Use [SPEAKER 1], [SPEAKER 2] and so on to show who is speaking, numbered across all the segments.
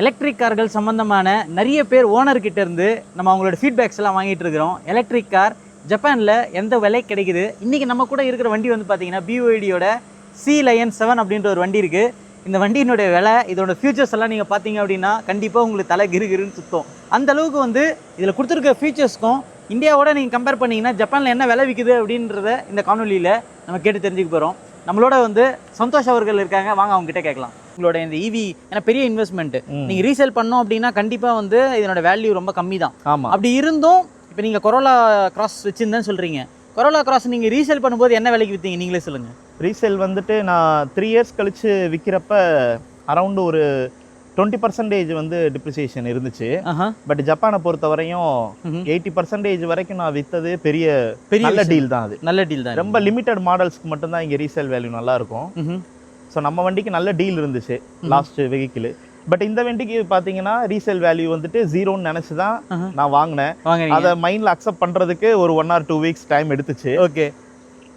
[SPEAKER 1] Electric கார்கள் சம்மந்தமான நிறைய பேர் ஓனர்கிட்ட இருந்து நம்ம அவங்களோட ஃபீட்பேக்ஸ் எல்லாம் வாங்கிட்டு இருக்கிறோம். எலக்ட்ரிக் கார் ஜப்பானில் எந்த விலை கிடைக்குது. இன்றைக்கி நம்ம கூட இருக்கிற வண்டி வந்து பார்த்தீங்கன்னா BYDயோட Sea Lion 7 அப்படின்ற ஒரு வண்டி இருக்குது. இந்த வண்டியினுடைய விலை, இதோட ஃபியூச்சர்ஸ் எல்லாம் நீங்கள் பார்த்தீங்க அப்படின்னா கண்டிப்பாக உங்களுக்கு தலை கிருன்னு சுத்தம். அந்த அளவுக்கு வந்து இதில் கொடுத்துருக்க ஃபீச்சர்ஸ்க்கும் இந்தியாவோட நீங்கள் கம்பேர் பண்ணிங்கன்னா ஜப்பானில் என்ன விலை விற்குது அப்படின்றத இந்த காணொலியில் நம்ம கேட்டு தெரிஞ்சுக்க போகிறோம். நம்மளோட வந்து சந்தோஷ் அவர்கள் இருக்காங்க, வாங்க அவங்க கிட்ட கேட்கலாம். உங்களோட இந்த EV ஏன்னா பெரிய இன்வெஸ்ட்மெண்ட், நீங்கள் ரீசேல் பண்ணோம் அப்படின்னா கண்டிப்பாக வந்து இதனோட வேல்யூ ரொம்ப கம்மி தான்.
[SPEAKER 2] ஆமாம்.
[SPEAKER 1] அப்படி இருந்தும் இப்போ நீங்கள் கொரோலா கிராஸ் வச்சுருந்தேன்னு சொல்கிறீங்க. கொரோலா கிராஸ் நீங்கள் ரீசேல் பண்ணும்போது என்ன விலைக்கு விற்றீங்க நீங்களே சொல்லுங்கள்.
[SPEAKER 2] ரீசேல் வந்துட்டு நான் 3 இயர்ஸ் கழிச்சு விற்கிறப்ப அரௌண்ட் ஒரு 20% வந்து டிப்ரிசியேஷன் இருந்துச்சு. பட் ஜப்பானை பொறுத்த வரையும் 80% வரைக்கும் நான் வித்தது பெரிய நல்ல டீல் தான். அது
[SPEAKER 1] நல்ல டீல் தான்.
[SPEAKER 2] ரொம்ப லிமிட்டட் மாடல்ஸ்க்கு மட்டும்தான் இங்கே ரீசேல் வேல்யூ நல்லா இருக்கும். ஸோ நம்ம வண்டிக்கு நல்ல டீல் இருந்துச்சு லாஸ்ட் வெஹிக்கிள். பட் இந்த வண்டிக்கு பார்த்தீங்கன்னா ரீசேல் வேல்யூ வந்துட்டு 0ன்னு நினச்சி தான் நான் வாங்கினேன். அதை மைண்டில் அக்செப்ட் பண்ணுறதுக்கு ஒரு 1 or 2 weeks டைம் எடுத்துச்சு.
[SPEAKER 1] ஓகே.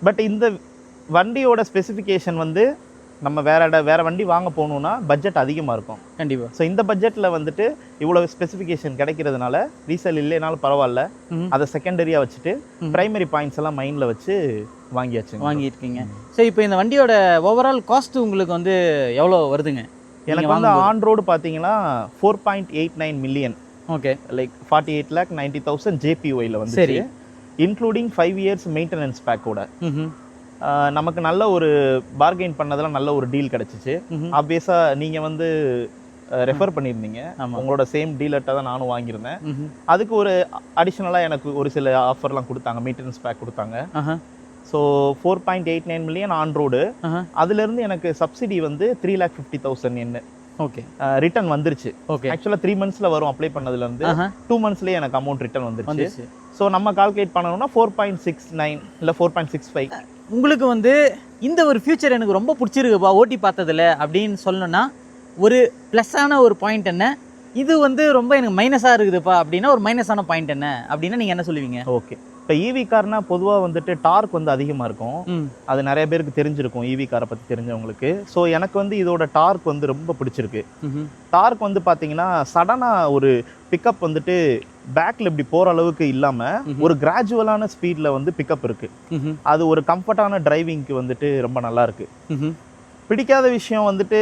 [SPEAKER 2] பட் இந்த வண்டியோட ஸ்பெசிஃபிகேஷன் வந்து நம்ம வேற வண்டி வாங்க போகணுன்னா பட்ஜெட் அதிகமாக இருக்கும்
[SPEAKER 1] கண்டிப்பாக.
[SPEAKER 2] ஸோ இந்த பட்ஜெட்டில் வந்துட்டு இவ்வளோ ஸ்பெசிஃபிகேஷன் கிடைக்கிறதுனால ரீசேல் இல்லைனாலும் பரவாயில்ல, அதை செகண்டரியாக வச்சுட்டு ப்ரைமரி பாயிண்ட்ஸ் எல்லாம் மைண்டில் வச்சு வாங்கியிருக்கீங்க.
[SPEAKER 1] ஸோ இப்போ இந்த வண்டியோட ஓவரால் காஸ்ட் உங்களுக்கு வந்து எவ்வளோ வருதுங்க?
[SPEAKER 2] எனக்கு வந்து ஆன் ரோடு பார்த்தீங்கன்னா 4.89 மில்லியன்.
[SPEAKER 1] ஓகே.
[SPEAKER 2] லைக் 48,90,000 JPYல வந்து சரி, இன்க்ளூடிங் 5 இயர்ஸ் மெயின்டெனன்ஸ் பேக்கோட நமக்கு நல்ல ஒரு பார்கெயின் பண்ணதெல்லாம் நல்ல ஒரு டீல் கிடைச்சிச்சு. ஆப்வியஸா நீங்க வந்து ரெஃபர் பண்ணியிருந்தீங்க, உங்களோட சேம் டீலர்ட்ட தான் நானும் வாங்கியிருந்தேன். அதுக்கு ஒரு அடிஷ்னலா எனக்கு ஒரு சில ஆஃபர்லாம் கொடுத்தாங்க, மெயின்டெனன்ஸ் பேக் கொடுத்தாங்க. So 4.89 million on road. அதுல இருந்து எனக்கு சப்சிடி வந்து 3,50,000 என்ன. ஓகே. ரிட்டர்ன் வந்துருச்சு. ஓகே. ஆக்சுவலா 3 monthsல வரும் அப்ளை பண்ணதுல இருந்து 2 monthsலயே எனக்கு அமௌண்ட் ரிட்டர்ன் வந்துருச்சு. ஸோ நம்ம கால்குலேட் பண்ணணும்னா 4.69 இல்லை 4.65.
[SPEAKER 1] உங்களுக்கு வந்து இந்த ஒரு ஃபியூச்சர் எனக்கு ரொம்ப பிடிச்சிருக்குப்பா ஓட்டி பார்த்ததில்ல அப்படின்னு சொல்லணும்னா ஒரு ப்ளஸ்ஸான ஒரு பாயிண்ட் என்ன, இது வந்து ரொம்ப எனக்கு மைனஸாக இருக்குதுப்பா அப்படின்னா ஒரு மைனஸான பாயிண்ட் என்ன அப்படின்னா நீங்கள் என்ன சொல்லுவீங்க?
[SPEAKER 2] ஓகே. இப்போ EV கார்னா பொதுவாக வந்துட்டு டார்க் வந்து அதிகமாக இருக்கும். அது நிறைய பேருக்கு தெரிஞ்சிருக்கும் EV காரை பற்றி தெரிஞ்சவங்களுக்கு. ஸோ எனக்கு வந்து இதோட டார்க் வந்து ரொம்ப பிடிச்சிருக்கு. டார்க் வந்து பார்த்தீங்கன்னா சடனாக ஒரு பிக்கப் வந்துட்டு பேக்கில் இப்படி போகிற அளவுக்கு இல்லாமல் ஒரு கிராஜுவலான ஸ்பீடில் வந்து பிக்கப் இருக்கு. அது ஒரு கம்ஃபர்டான டிரைவிங்க்கு வந்துட்டு ரொம்ப நல்லா இருக்கு. பிடிக்காத விஷயம் வந்துட்டு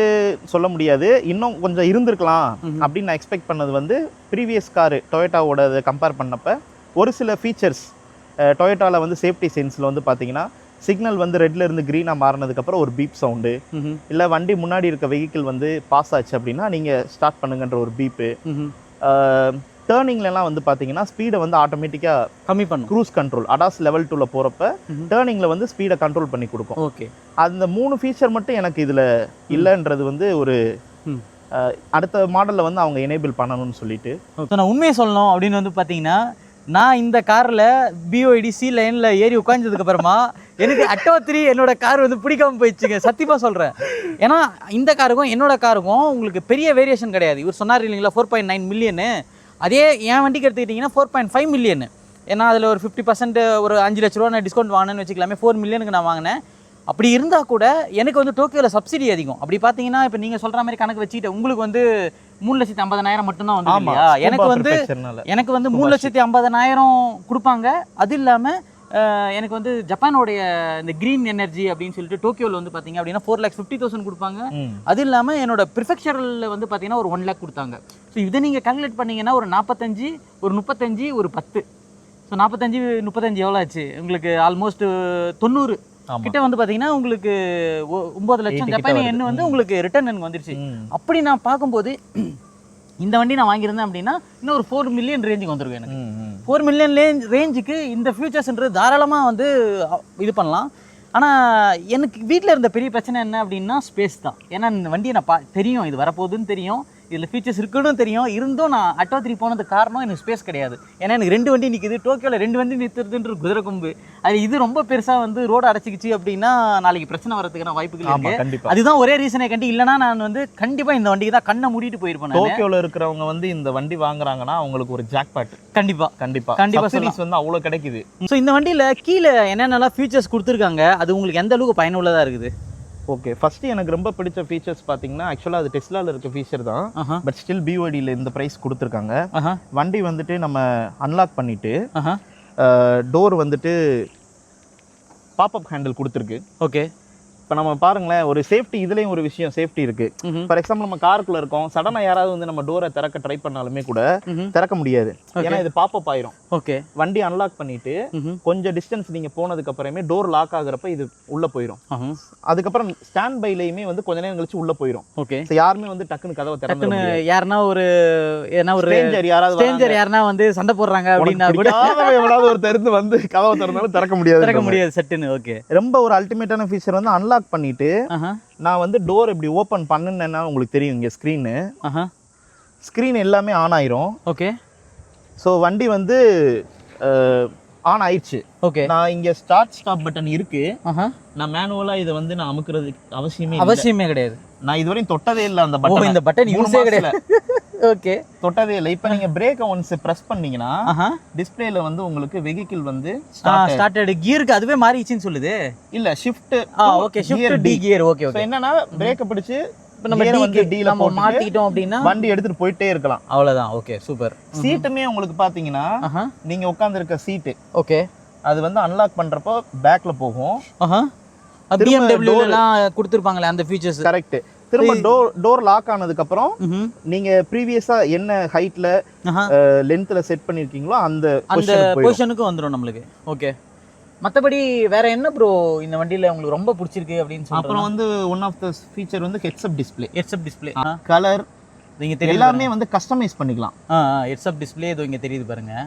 [SPEAKER 2] சொல்ல முடியாது, இன்னும் கொஞ்சம் இருந்திருக்கலாம் அப்படின்னு நான் எக்ஸ்பெக்ட் பண்ணது வந்து ப்ரீவியஸ் காரு டொயோட்டாவோட கம்பேர் பண்ணப்ப ஒரு சில ஃபீச்சர்ஸ் டொயோட்டாவில் வந்து சேஃப்டி சென்ஸில் வந்து பார்த்தீங்கன்னா சிக்னல் வந்து ரெட்ல இருந்து க்ரீனாக மாறினதுக்கப்புறம் ஒரு பீப் சவுண்டு, இல்லை வண்டி முன்னாடி இருக்க வெஹிக்கிள் வந்து பாஸ் ஆச்சு அப்படின்னா நீங்கள் ஸ்டார்ட் பண்ணுங்கன்ற ஒரு பீப்பு, டேர்னிங்லாம் வந்து பார்த்தீங்கன்னா ஸ்பீடை வந்து ஆட்டோமேட்டிக்காக
[SPEAKER 1] கம்மி பண்ணும்.
[SPEAKER 2] க்ரூஸ் கண்ட்ரோல் அடாஸ் லெவல் 2ல போகிறப்ப டேர்னிங்கில் வந்து ஸ்பீடை கண்ட்ரோல் பண்ணி கொடுக்கும்.
[SPEAKER 1] ஓகே. அந்த
[SPEAKER 2] 3 ஃபீச்சர் மட்டும் எனக்கு இதில் இல்லைன்றது வந்து ஒரு அடுத்த மாடலில் வந்து அவங்க எனேபிள் பண்ணணும்னு சொல்லிட்டு.
[SPEAKER 1] நான் உண்மையை சொல்லணும் அப்படின்னு வந்து பார்த்தீங்கன்னா நான் இந்த காரில் BYD Sea Lionல ஏறி உட்காந்ததுக்கு அப்புறமா எனக்கு அட்டோ 3 என்னோட கார் வந்து பிடிக்காம போயிடுச்சுங்க, சத்தியமாக சொல்கிறேன். ஏன்னா இந்த காருக்கும் என்னோட காருக்கும் உங்களுக்கு பெரிய வேரியேஷன் கிடையாது. இவர் சொன்னார் இல்லைங்களா 4.9 மில்லியனு, அதே என் வண்டிக்கு எடுத்துக்கிட்டிங்கன்னா 4.5 மில்லியனு. ஏன்னா அதில் ஒரு 50% ஒரு 5 லட்ச ரூபா நான் டிஸ்கவுண்ட் வாங்கினேன்னு வச்சுக்கலாமே. 4 மில்லியனுக்கு நான் வாங்கினேன். அப்படி இருந்தால் கூட எனக்கு வந்து டோக்கியோவில் சப்சிடி அதிகம். அப்படி பார்த்தீங்கன்னா இப்போ நீங்கள் சொல்கிற மாதிரி கணக்கு வச்சுக்கிட்டு உங்களுக்கு வந்து 3,50,000 மட்டும்தான் வந்து இல்லையா, எனக்கு வந்து 3,50,000 கொடுப்பாங்க. அது இல்லாமல் எனக்கு வந்து ஜப்பானோடைய இந்த க்ரீன் எனர்ஜி அப்படின்னு சொல்லிட்டு டோக்கியோவில் வந்து பார்த்தீங்க அப்படின்னா 4,50,000 கொடுப்பாங்க. அது இல்லாமல் என்னோட ப்ரிஃபெக்சரில் வந்து பார்த்தீங்கன்னா ஒரு 1 lakh கொடுத்தாங்க. ஸோ இதை நீங்கள் கால்குலேட் பண்ணிங்கன்னா ஒரு 45, ஒரு 35, ஒரு 10. ஸோ 45, 35 எவ்வளோ ஆச்சு உங்களுக்கு? ஆல்மோஸ்ட் 90 கிட்ட வந்து பாத்தீங்கன்னா உங்களுக்கு 9 லட்சம் ஜப்பானி எண்ணு வந்து உங்களுக்கு ரிட்டர்ன் எனக்கு வந்துருச்சு. அப்படி நான் பார்க்கும்போது இந்த வண்டி நான் வாங்கியிருந்தேன் அப்படின்னா இன்னும் ஒரு 4 மில்லியன் ரேஞ்சுக்கு வந்துருக்கும் எனக்கு. 4 மில்லியன் ரேஞ்சுக்கு இந்த ஃபியூச்சர்ஸ்ன்றது தாராளமாக வந்து இது பண்ணலாம். ஆனால் எனக்கு வீட்டில் இருந்த பெரிய பிரச்சனை என்ன அப்படின்னா ஸ்பேஸ் தான். ஏன்னா இந்த வண்டியை நான் தெரியும் இது வரப்போகுதுன்னு தெரியும், இதில் ஃபீச்சர்ஸ் இருக்குன்னு தெரியும். இருந்தும் நான் அட்டோ 3 போனதுக்கு காரணம் எனக்கு ஸ்பேஸ் கிடையாது. ஏன்னா எனக்கு 2 வண்டி நிற்குது, டோக்கியோவில் 2 வண்டி நிறுத்துறதுன்ற குதிரை கொம்பு. அது இது ரொம்ப பெருசாக வந்து ரோடு அடைச்சிக்கிச்சு அப்படின்னா நாளைக்கு பிரச்சனை வரதுக்கான வாய்ப்புகள் இருக்கு. அதுதான் ஒரே ரீசனை கண்டி, இல்லைனா நான் வந்து கண்டிப்பாக இந்த வண்டிக்கு தான் கண்ணை மூடிட்டு போயிருப்பேன்.
[SPEAKER 2] டோக்கியோவில் இருக்கிறவங்க வந்து இந்த வண்டி வாங்குறாங்கன்னா அவங்களுக்கு ஒரு ஜாக்பாட்.
[SPEAKER 1] கண்டிப்பாக
[SPEAKER 2] வந்து அவ்வளோ கிடைக்குது.
[SPEAKER 1] ஸோ இந்த வண்டியில் கீழே என்னென்னலாம் ஃபீச்சர்ஸ் கொடுத்துருக்காங்க, அது உங்களுக்கு எந்த அளவுக்கு பயனுள்ளதாக இருக்குது?
[SPEAKER 2] ஓகே, ஃபர்ஸ்ட் எனக்கு ரொம்ப பிடிச்ச ஃபீச்சர்ஸ் பார்த்தீங்கன்னா ஆக்சுவலாக அது டெஸ்லாவில் இருக்க ஃபீச்சர் தான். பட் ஸ்டில் பிஓடியில் இந்த ப்ரைஸ் கொடுத்துருக்காங்க. வண்டி வந்துட்டு நம்ம அன்லாக் பண்ணிட்டு டோர் வந்துட்டு பாப்அப் ஹேண்டில் கொடுத்துருக்கு.
[SPEAKER 1] ஓகே,
[SPEAKER 2] இப்போ நம்ம பாருங்களேன், ஒரு சேஃப்டி இதுலேயும் ஒரு விஷயம் சேஃப்டி இருக்கு. ஃபார் எக்ஸாம்பிள் நம்ம காருக்குள்ள இருக்கோம், சடனாக யாராவது வந்து நம்ம டோரை திறக்க ட்ரை பண்ணாலுமே கூட திறக்க முடியாது. ஏன்னா இது பாப்அப் ஆயிரும்.
[SPEAKER 1] ஓகே, வண்டி
[SPEAKER 2] அன்லாக் பண்ணிட்டு கொஞ்சம் டிஸ்டன்ஸ் நீங்க போனதுக்கு அப்புறமே டோர் லாக் ஆகுறப்ப இது உள்ள போயிடும். அதுக்கப்புறம் ஸ்டாண்ட் பைலையுமே வந்து கொஞ்ச நேரம் கழிச்சு உள்ள போயிடும்.
[SPEAKER 1] ஓகே,
[SPEAKER 2] யாருமே வந்து டக்குன்னு கதவை திறந்து
[SPEAKER 1] யாருன்னா ஒரு யாருன்னா வந்து சண்டை போடுறாங்க அப்படின்னா கூட
[SPEAKER 2] எவ்வளவு ஒரு திறந்து வந்து கதவை திறந்தாலும் திறக்க முடியாது
[SPEAKER 1] செட்டுன்னு. ஓகே,
[SPEAKER 2] ரொம்ப ஒரு அல்டிமேட்டான ஃபீச்சர் வந்து அன்லாக் பண்ணிட்டு நான் வந்து டோர் இப்படி ஓபன் பண்ணேன்னா உங்களுக்கு தெரியும், இங்க ஸ்கிரீன் எல்லாமே ஆன் ஆயிரும்.
[SPEAKER 1] ஓகே,
[SPEAKER 2] ஸோ வண்டி வந்து ஆன் ஆயிடுச்சு.
[SPEAKER 1] ஓகே,
[SPEAKER 2] நான் இங்க ஸ்டார்ட் ஸ்டாப் பட்டன் இருக்கு. நான் மேனுவலா இதை வந்து நான் அமுக்குறது அவசியமே
[SPEAKER 1] கிடையாது.
[SPEAKER 2] நான் இதுவரையும் தொட்டதே இல்லை அந்த பட்டன்.
[SPEAKER 1] இந்த பட்டன் யூஸே கிடையாது. ஓகே,
[SPEAKER 2] தொட்டதே இல்லை. இப்போ நீங்க பிரேக்கை ஒன்ஸ் பிரஸ் பண்ணீங்கன்னா டிஸ்பிளேல வந்து உங்களுக்கு வெஹிக்கிள் வந்து
[SPEAKER 1] ஸ்டார்டட் கியருக்கு அதுவே மாறிடுச்சுன்னு சொல்லுது.
[SPEAKER 2] இல்ல shift.
[SPEAKER 1] Okay, shift D gear. Okay,
[SPEAKER 2] okay. என்னன்னா பிரேக்கை பிடிச்சு
[SPEAKER 1] நம்ம டீல மாட்டிட்டோம் அப்படினா
[SPEAKER 2] வண்டி எடுத்துட்டு போயிட்டே இருக்கலாம்.
[SPEAKER 1] அவ்வளவுதான். Okay, super.
[SPEAKER 2] சீட்டுமே உங்களுக்கு பாத்தீங்கன்னா நீங்க உட்கார்ந்து இருக்க சீட்.
[SPEAKER 1] ஓகே,
[SPEAKER 2] அது வந்து அன்லாக் பண்றப்போ பேக்ல போகும்.
[SPEAKER 1] BMW எல்லாம் கொடுத்திருப்பாங்களே அந்த ஃபீச்சர்ஸ்.
[SPEAKER 2] கரெக்ட். திரும்ப டோர் லாக் ஆனதுக்கு அப்புறம் நீங்க ப்ரீவியஸா என்ன ஹைட்ல லென்த்ல செட் பண்ணிருக்கீங்களோ அந்த
[SPEAKER 1] பொசிஷனுக்கு வந்துரும் நம்மளுக்கு. ஓகே, மத்தபடி வேற என்ன ப்ரோ இந்த வண்டியில உங்களுக்கு ரொம்ப பிடிச்சிருக்கு அப்படின்னு சொல்றீங்க?
[SPEAKER 2] அப்புறம் வந்து ஒன் ஆஃப் தி ஃபீச்சர் வந்து ஹெட்ஸ் அப் டிஸ்ப்ளே.
[SPEAKER 1] கலர் நீங்க தெரியும்,
[SPEAKER 2] எல்லாமே வந்து கஸ்டமைஸ் பண்ணிக்கலாம்.
[SPEAKER 1] ஹெட்ஸ் அப் டிஸ்ப்ளே இது இங்க தெரியுது பாருங்க.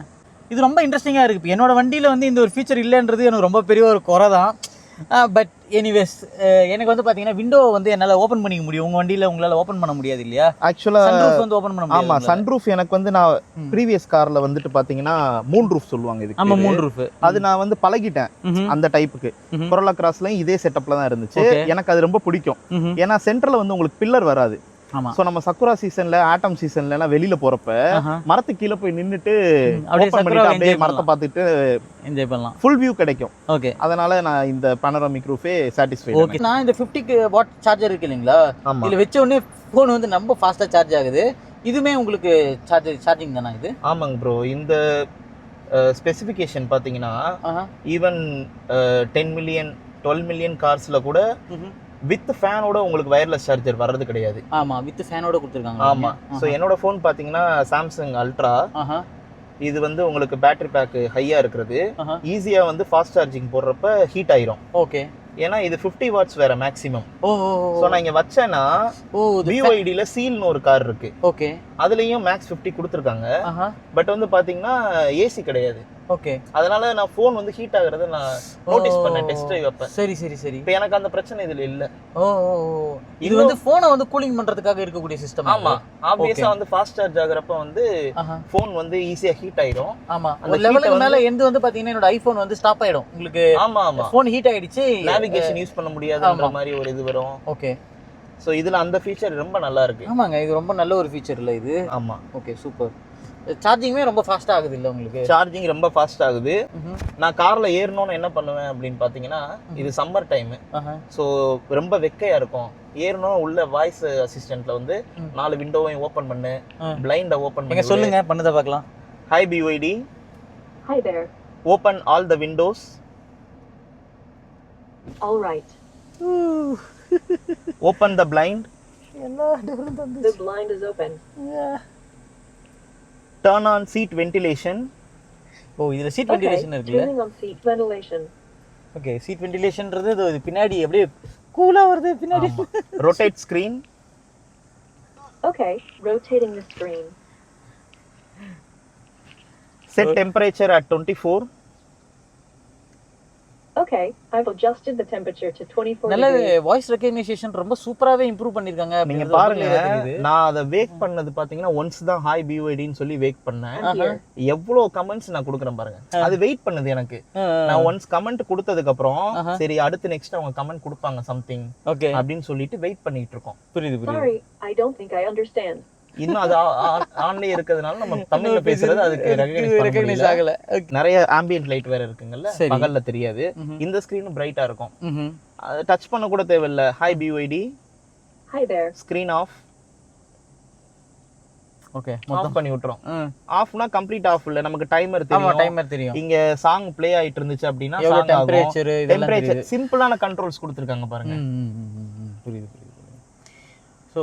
[SPEAKER 1] இது ரொம்ப இன்ட்ரெஸ்டிங்கா இருக்கு. என்னோட வண்டியில வந்து இந்த ஒரு ஃபீச்சர் இல்லைன்றது எனக்கு ரொம்ப பெரிய ஒரு குறை தான். பட் எனிவேஸ், எனக்கு வந்து பாத்தீங்கன்னா விண்டோ வந்து என்னால ஓபன் பண்ணிக்க முடியும். உங்க வண்டியில உங்களால ஓபன் பண்ண முடியாது இல்லையா?
[SPEAKER 2] ஆக்சுவலா
[SPEAKER 1] சன்ரூஃப் வந்து ஓபன் பண்ண முடியாது.
[SPEAKER 2] ஆமா, சன்ரூஃப் எனக்கு வந்து நான் ப்ரீவியஸ் கார்ல வந்துட்டு பாத்தீங்கன்னா மூன் ரூஃப் சொல்லுவாங்க இதுக்கு.
[SPEAKER 1] ஆமா, மூன் ரூஃப்.
[SPEAKER 2] அது நான் வந்து பழகிட்டேன் அந்த டைப்புக்கு. கொரோலா கிராஸ்லயும் இதே செட்டப்ல தான் இருந்துச்சு. எனக்கு அது ரொம்ப பிடிக்கும். ஏன்னா சென்டர்ல வந்து உங்களுக்கு பில்லர் வராது. சோ நம்ம சக்குரா சீசன்ல ஆட்டம் சீசன்ல எல்லாம் வெளியில போறப்ப மரத்துக்கு கீழே போய் நின்னுட்டு அப்படியே மரத்தை பார்த்துட்டு
[SPEAKER 1] என்ஜாய் பண்ணலாம்.
[SPEAKER 2] ஃபுல் வியூ கிடைக்கும்.
[SPEAKER 1] ஓகே,
[SPEAKER 2] அதனால நான் இந்த பனோராமிக் ரூஃபே சாட்டிஸ்ஃபைட்.
[SPEAKER 1] ஓகே, நான் இந்த 50 வாட் சார்ஜர் இருக்கு இல்லீங்களா, இதுல வெச்ச உடனே போன் வந்து ரொம்ப ஃபாஸ்டா சார்ஜ் ஆகுது. இதுமே உங்களுக்கு சார்ஜிங் தானா இது?
[SPEAKER 2] ஆமாங்க ப்ரோ. இந்த ஸ்பெசிஃபிகேஷன் பாத்தீங்கன்னா ஈவன் 10 மில்லியன் 12 மில்லியன் கார்ஸ்ல கூட வித் ஃபேனோட உங்களுக்கு வயர்லெஸ் சார்ஜர் வர்றது கிடையாது.
[SPEAKER 1] ஆமா, வித் ஃபேனோட கொடுத்திருக்காங்க.
[SPEAKER 2] ஆமா. சோ என்னோட ஃபோன் பாத்தீங்கன்னா சாம்சங் அல்ட்ரா. இது வந்து உங்களுக்கு பேட்டரி பேக் ஹையா இருக்குது. ஈஸியா வந்து ஃபாஸ்ட் சார்ஜிங் போடுறப்ப ஹீட் ஆயிரும்.
[SPEAKER 1] ஓகே,
[SPEAKER 2] ஏன்னா இது 50 வாட்ஸ் வேற மேக்ஸிமம். சோ நான் இங்க வச்சேன்னா BYD ல சீல்னு ஒரு கார் இருக்கு.
[SPEAKER 1] ஓகே,
[SPEAKER 2] அதுலயும் மேக்ஸ் 50 கொடுத்திருக்காங்க. பட் வந்து பாத்தீங்கன்னா ஏசி கிடையாது.
[SPEAKER 1] ஓகே,
[SPEAKER 2] அதனால நான் ஃபோன் வந்து ஹீட் ஆகுறத நான் நோட்டீஸ் பண்ணேன் டெஸ்ட் டிரைவ் அப்ப.
[SPEAKER 1] சரி.
[SPEAKER 2] இப்போ எனக்கு அந்த பிரச்சனை இதுல இல்ல.
[SPEAKER 1] இது வந்து போனை வந்து கூலிங் பண்றதுக்காக இருக்கக்கூடிய சிஸ்டம்.
[SPEAKER 2] ஆமா, ஆப்வியஸா வந்து ஃபாஸ்ட் சார்ஜ் ஆகுறப்ப வந்து ஃபோன் வந்து ஈஸியா ஹீட் ஆயிடும்.
[SPEAKER 1] ஆமா, அந்த லெவலுக்கு மேல எந்த வந்து பாத்தீங்கன்னா என்னோட ஐபோன் வந்து ஸ்டாப் ஆயிடும் உங்களுக்கு.
[SPEAKER 2] ஆமா,
[SPEAKER 1] ஃபோன் ஹீட் ஆயிடுச்சு,
[SPEAKER 2] நேவிகேஷன் யூஸ் பண்ண முடியாதுன்ற மாதிரி ஒரு இது வரும்.
[SPEAKER 1] ஓகே,
[SPEAKER 2] சோ இதுல அந்த ஃபீச்சர் ரொம்ப நல்லா இருக்கு.
[SPEAKER 1] ஆமாங்க, இது ரொம்ப நல்ல ஒரு ஃபீச்சர் இல்ல இது?
[SPEAKER 2] ஆமா.
[SPEAKER 1] Okay, super. சார்ஜிங்குமே ரொம்ப ஃபாஸ்ட் ஆகுது இல்ல உங்களுக்கு?
[SPEAKER 2] சார்ஜிங் ரொம்ப ஃபாஸ்ட் ஆகுது. நான் கார்ல ஏறணும்னு என்ன பண்ணுவேன் அப்படின்னு பாத்தீங்கன்னா, இது சம்மர் டைம். சோ ரொம்ப வெக்கையா இருக்கும். ஏறணும் உள்ள வாய்ஸ் அசிஸ்டன்ட்ல வந்து 4 விண்டோவையும் ஓபன் பண்ணு, பிளைண்ட ஓபன் பண்ணு.
[SPEAKER 1] சொல்லுங்க, பண்ணத பார்க்கலாம்.
[SPEAKER 2] Hi BYD.
[SPEAKER 3] Hi there.
[SPEAKER 2] Open all the windows.
[SPEAKER 3] All right.
[SPEAKER 2] Open the blind.
[SPEAKER 3] The blind is open.
[SPEAKER 2] Turn on seat ventilation.
[SPEAKER 1] இதுல சீட் வென்டிலேஷன் இருக்குல்ல?
[SPEAKER 3] Turning on seat ventilation.
[SPEAKER 1] Okay, seat வென்டிலேஷன்ன்றது இது பின்னாடி அப்படியே கூலா வருது பின்னாடி.
[SPEAKER 2] Rotate screen.
[SPEAKER 3] Okay, rotating the screen.
[SPEAKER 2] Set temperature at 24.
[SPEAKER 3] Okay, I've adjusted the temperature to 24
[SPEAKER 1] நல்ல
[SPEAKER 3] degrees.
[SPEAKER 1] வாய்ஸ் ரெகக்னிஷன் ரொம்ப சூப்பராவே இம்ப்ரூவ் பண்ணிருக்காங்க.
[SPEAKER 2] நீங்க பாருங்க, நான் அத வேக் பண்ணது பாத்தீங்கன்னா ஒன்ஸ் தான் ஹாய் BYD ன்னு சொல்லி வேக் பண்ணேன். எவ்வளவு கமெண்ட்ஸ் நான் கொடுக்குறேன் பாருங்க. அது வெயிட் பண்ணுது எனக்கு. நான் ஒன்ஸ் கமெண்ட் கொடுத்ததுக்கு அப்புறம் சரி அடுத்து நெக்ஸ்ட் அவங்க கமெண்ட் கொடுப்பாங்க சம்திங். ஓகே அப்படின்னு சொல்லிட்டு வெயிட் பண்ணிட்டு இருக்கோம்.
[SPEAKER 1] புரியுது.
[SPEAKER 3] Sorry, I don't think I understand.
[SPEAKER 2] இன்னும் அது ஆன்லயே இருக்கிறதுனால நம்ம தமிழ்ல பேசுறது அதுக்கு
[SPEAKER 1] ரெகக்னைஸ் ஆகல.
[SPEAKER 2] நிறைய ஆம்பியன்ட் லைட் வேற இருக்குங்கல்ல, பகல்ல தெரியாது. இந்த ஸ்கிரீனும் பிரைட்டா இருக்கும், அது டச் பண்ண கூட தேவையில்ல. Hi BYD,
[SPEAKER 3] Hi there.
[SPEAKER 2] Screen off.
[SPEAKER 1] Okay,
[SPEAKER 2] off பண்ணி விட்டுறோம். ஆஃப்னா கம்ப்ளீட் ஆஃப் இல்ல, நமக்கு டைமர்
[SPEAKER 1] ஆமா
[SPEAKER 2] தெரியும்.
[SPEAKER 1] டைமர் தெரியும்.
[SPEAKER 2] இங்க சாங் ப்ளே ஆயிட்டு இருந்துச்சு அப்படினா
[SPEAKER 1] எவ்வளவு
[SPEAKER 2] சாங் ஆகும்.
[SPEAKER 1] டெம்பரேச்சர் இதெல்லாம்
[SPEAKER 2] டெம்பரேச்சர் சிம்பிளான கண்ட்ரோல்ஸ் கொடுத்திருக்காங்க பாருங்க.
[SPEAKER 1] புரியுது. சோ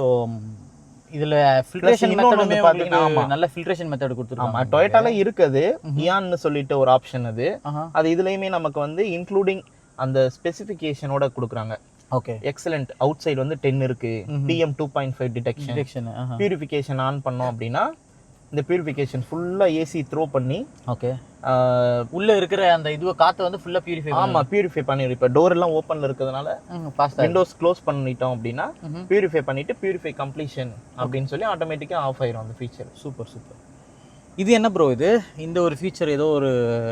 [SPEAKER 1] இதுல ஃபில்ட்ரேஷன் மெத்தடுமே பாத்தீங்கன்னா நல்ல ஃபில்ட்ரேஷன் மெத்தட் கொடுத்திருக்காங்க.
[SPEAKER 2] ஆமா, டொயோட்டால இருக்குது இயான்னு சொல்லிட்டு ஒரு ஆப்ஷன் அது. அது இதுலயுமே நமக்கு வந்து இன்க்ளூடிங் அந்த ஸ்பெசிஃபிகேஷனோட கொடுக்குறாங்க.
[SPEAKER 1] Okay,
[SPEAKER 2] excellent. அவுட் சைடு வந்து 10 இருக்கு, PM 2.5 டிடெக்ஷன். பியூரிஃபிகேஷன் ஆன் பண்ணோம் அப்படின்னா இந்த பியூரிஃபிகேஷன் ஃபுல்லா ஏசி த்ரோ பண்ணி,
[SPEAKER 1] ஓகே, உள்ள இருக்கிற அந்த இதுவ காத்து வந்து ஃபுல்லா பியூரிஃபை
[SPEAKER 2] ஆமா பியூரிஃபை பண்ணிரும். இப்ப டோர் எல்லாம் ஓபன்ல இருக்கிறதுனால விண்டோஸ் க்ளோஸ் பண்ணிட்டோம் அப்படின்னா பியூரிஃபை பண்ணிட்டு பியூரிஃபை கம்ப்ளீஷன் அப்படின்னு சொல்லி ஆட்டோமேட்டிக்கா ஆஃப் ஆயிரும் அந்த ஃபீச்சர்.
[SPEAKER 1] Super super. இது என்ன ப்ரோ இது? இந்த ஒரு ஃபீச்சர் ஏதோ ஒரு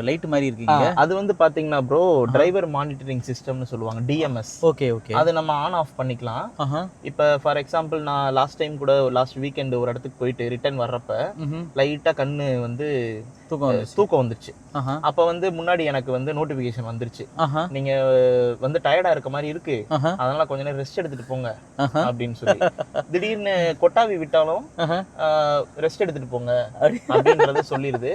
[SPEAKER 1] லைட் மாதிரி இருக்கீங்க.
[SPEAKER 2] அது வந்து பாத்தீங்கன்னா ப்ரோ டிரைவர் மானிட்டரிங் சிஸ்டம்னு சொல்லுவாங்க, DMS.
[SPEAKER 1] Okay okay.
[SPEAKER 2] அது நம்ம ஆன் ஆஃப் பண்ணிக்கலாம். இப்ப ஃபார் எக்ஸாம்பிள் நான் லாஸ்ட் டைம் கூட லாஸ்ட் வீக்கெண்ட் ஒரு இடத்துக்கு போயிட்டு ரிட்டர்ன் வர்றப்ப லைட்டா கண்ணு வந்து தூக்கம் வந்துருச்சு. அப்ப வந்து முன்னாடி எனக்கு வந்து நோட்டிபிகேஷன் வந்துருச்சு, நீங்க வந்து டயர்டா இருக்க மாதிரி இருக்கு, அதனால கொஞ்ச நேரம் ரெஸ்ட் எடுத்துட்டு போங்க அப்படின்னு சொல்லி. திடீர்னு கொட்டாவி விட்டாலும் ரெஸ்ட் எடுத்துட்டு போங்க அப்படின்றத சொல்லிடுது.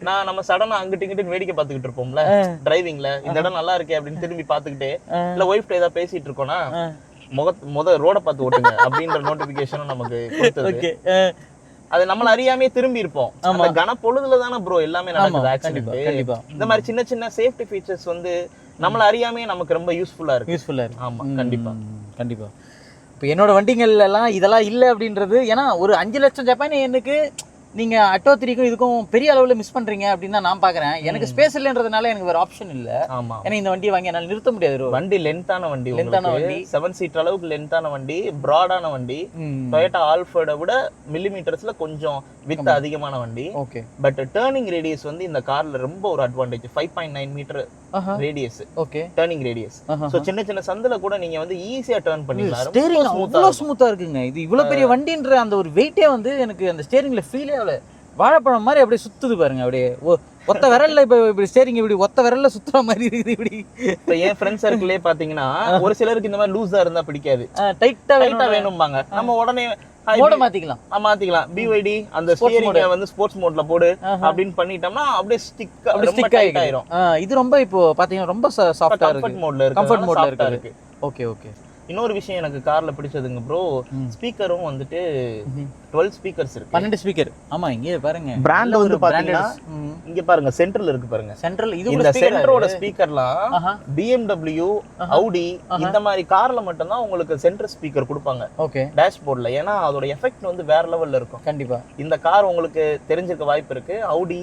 [SPEAKER 2] நான் நம்ம சடனா அங்கிட்டு இங்கிட்டு வேடிக்கை பார்த்துக்கிட்டு இருப்போம்ல டிரைவிங்ல, இந்த இடம் நல்லா இருக்கே அப்படின்னு திரும்பி பாத்துக்கிட்டே, இல்ல ஒய்ஃப் ஏதாவது பேசிட்டு இருக்கோம்னா முத ரோட பார்த்து ஓட்டுங்க அப்படின்ற நோட்டிபிகேஷனும் நமக்கு கொடுத்தது. அது நம்மள அறியாமே திரும்பி இருப்போம். அந்த கன பொழுதுல தானே ப்ரோ எல்லாமே நடக்குது ஆக்சிடென்ட். இந்த மாதிரி சின்ன சின்ன சேஃப்டி ஃபீச்சர்ஸ் வந்து நம்மள அறியாமே நமக்கு ரொம்ப யூஸ்ஃபுல்லா இருக்கு. ஆமா, கண்டிப்பா கண்டிப்பா.
[SPEAKER 1] இப்போ என்னோட வண்டிங்கள்ல எல்லாம் இதெல்லாம் இல்லை அப்படின்றது, ஏன்னா ஒரு 5 லட்சம் ஜப்பான் எனக்கு நீங்க அட்டோ 3க்கும் இதுக்கும் பெரிய அளவுல மிஸ் பண்றீங்க அப்படின்னு தான் நான் பாக்குறேன். எனக்கு ஸ்பேஸ் இல்லன்றதுனால எனக்கு வேற ஆப்ஷன் இல்ல.
[SPEAKER 2] ஆமா,
[SPEAKER 1] ஏன்னா இந்த வண்டியை வாங்கி என்னால நிறுத்த முடியாது.
[SPEAKER 2] வண்டி லென்த்தான வண்டி, 7 சீட் அளவுக்கு லென்த்தான வண்டி, பிராடான வண்டி. டொயோட்டா ஆல்ஃபோர்ட விட மில்லிமீட்டர்ஸ்ல கொஞ்சம் வித் அதிகமான வண்டி.
[SPEAKER 1] ஓகே,
[SPEAKER 2] பட் டர்னிங் ரேடியஸ் வந்து இந்த கார்ல ரொம்ப ஒரு advantage. 5.9 metre radius.
[SPEAKER 1] Okay,
[SPEAKER 2] turning radius. So சின்ன சின்ன சந்துல கூட நீங்க வந்து ஈஸியா டர்ன் பண்ணிடலாம்.
[SPEAKER 1] ஸ்டீரிங் அவ்வளவு ஸ்மூத்தா இருக்குங்க. இது இவ்வளவு பெரிய வண்டின்ற அந்த ஒரு வெயிட்டே வந்து எனக்கு அந்த ஸ்டீரிங்ல ஃபீலே ஆகல. வாழைப்பழம் மாதிரி அப்படியே சுத்துது பாருங்க, அப்படியே ஒத்த விரல்ல இப்ப ஸ்டீரிங் இப்படி ஒத்த விரல்ல சுத்துற மாதிரி இருக்குது. இப்படி
[SPEAKER 2] இப்ப என் ஃப்ரெண்ட் சர்க்கிளே பாத்தீங்கன்னா ஒரு சிலருக்கு இந்த மாதிரி லூஸா இருந்தா பிடிக்காது,
[SPEAKER 1] டைட்டா
[SPEAKER 2] வேணும்பாங்க. நம்ம உடனே
[SPEAKER 1] மோட மாத்திக்கலாம்.
[SPEAKER 2] BYD அந்த ஸ்டீரிங்க வந்து ஸ்போர்ட்ஸ் மோட்ல போடு அப்படின்னு பண்ணிட்டோம்னா அப்படியே ஸ்டிக் ஆயிடும்.
[SPEAKER 1] இது ரொம்ப இப்போ பாத்தீங்கன்னா ரொம்ப சாஃப்ட்டா இருக்கு, கம்ஃபர்ட் மோட்ல இருக்கு. Okay okay.
[SPEAKER 2] இன்னொரு விஷயம் எனக்கு கார்ல பிடிச்சதுங்க ப்ரோ, ஸ்பீக்கரும் வந்துட்டு 12 ஸ்பீக்கர்ஸ் இருக்கு,
[SPEAKER 1] 12 ஸ்பீக்கர். ஆமா, இங்க பாருங்க
[SPEAKER 2] பிராண்ட் வந்து பாத்தீங்கன்னா இங்க பாருங்க சென்ட்ரல் இருக்கு பாருங்க.
[SPEAKER 1] சென்ட்ரல் இது
[SPEAKER 2] இந்த சென்டரோட ஸ்பீக்கர்லாம் BMW, Audi இந்த மாதிரி கார்ல மட்டும் தான் உங்களுக்கு சென்டர் ஸ்பீக்கர் கொடுப்பாங்க.
[SPEAKER 1] ஓகே,
[SPEAKER 2] டேஷ்போர்ட்ல. ஏன்னா அதோட எஃபெக்ட் வந்து வேற லெவல்ல இருக்கும்.
[SPEAKER 1] கண்டிப்பா
[SPEAKER 2] இந்த கார் உங்களுக்கு தெரிஞ்சிருக்க வாய்ப்பு இருக்கு. Audi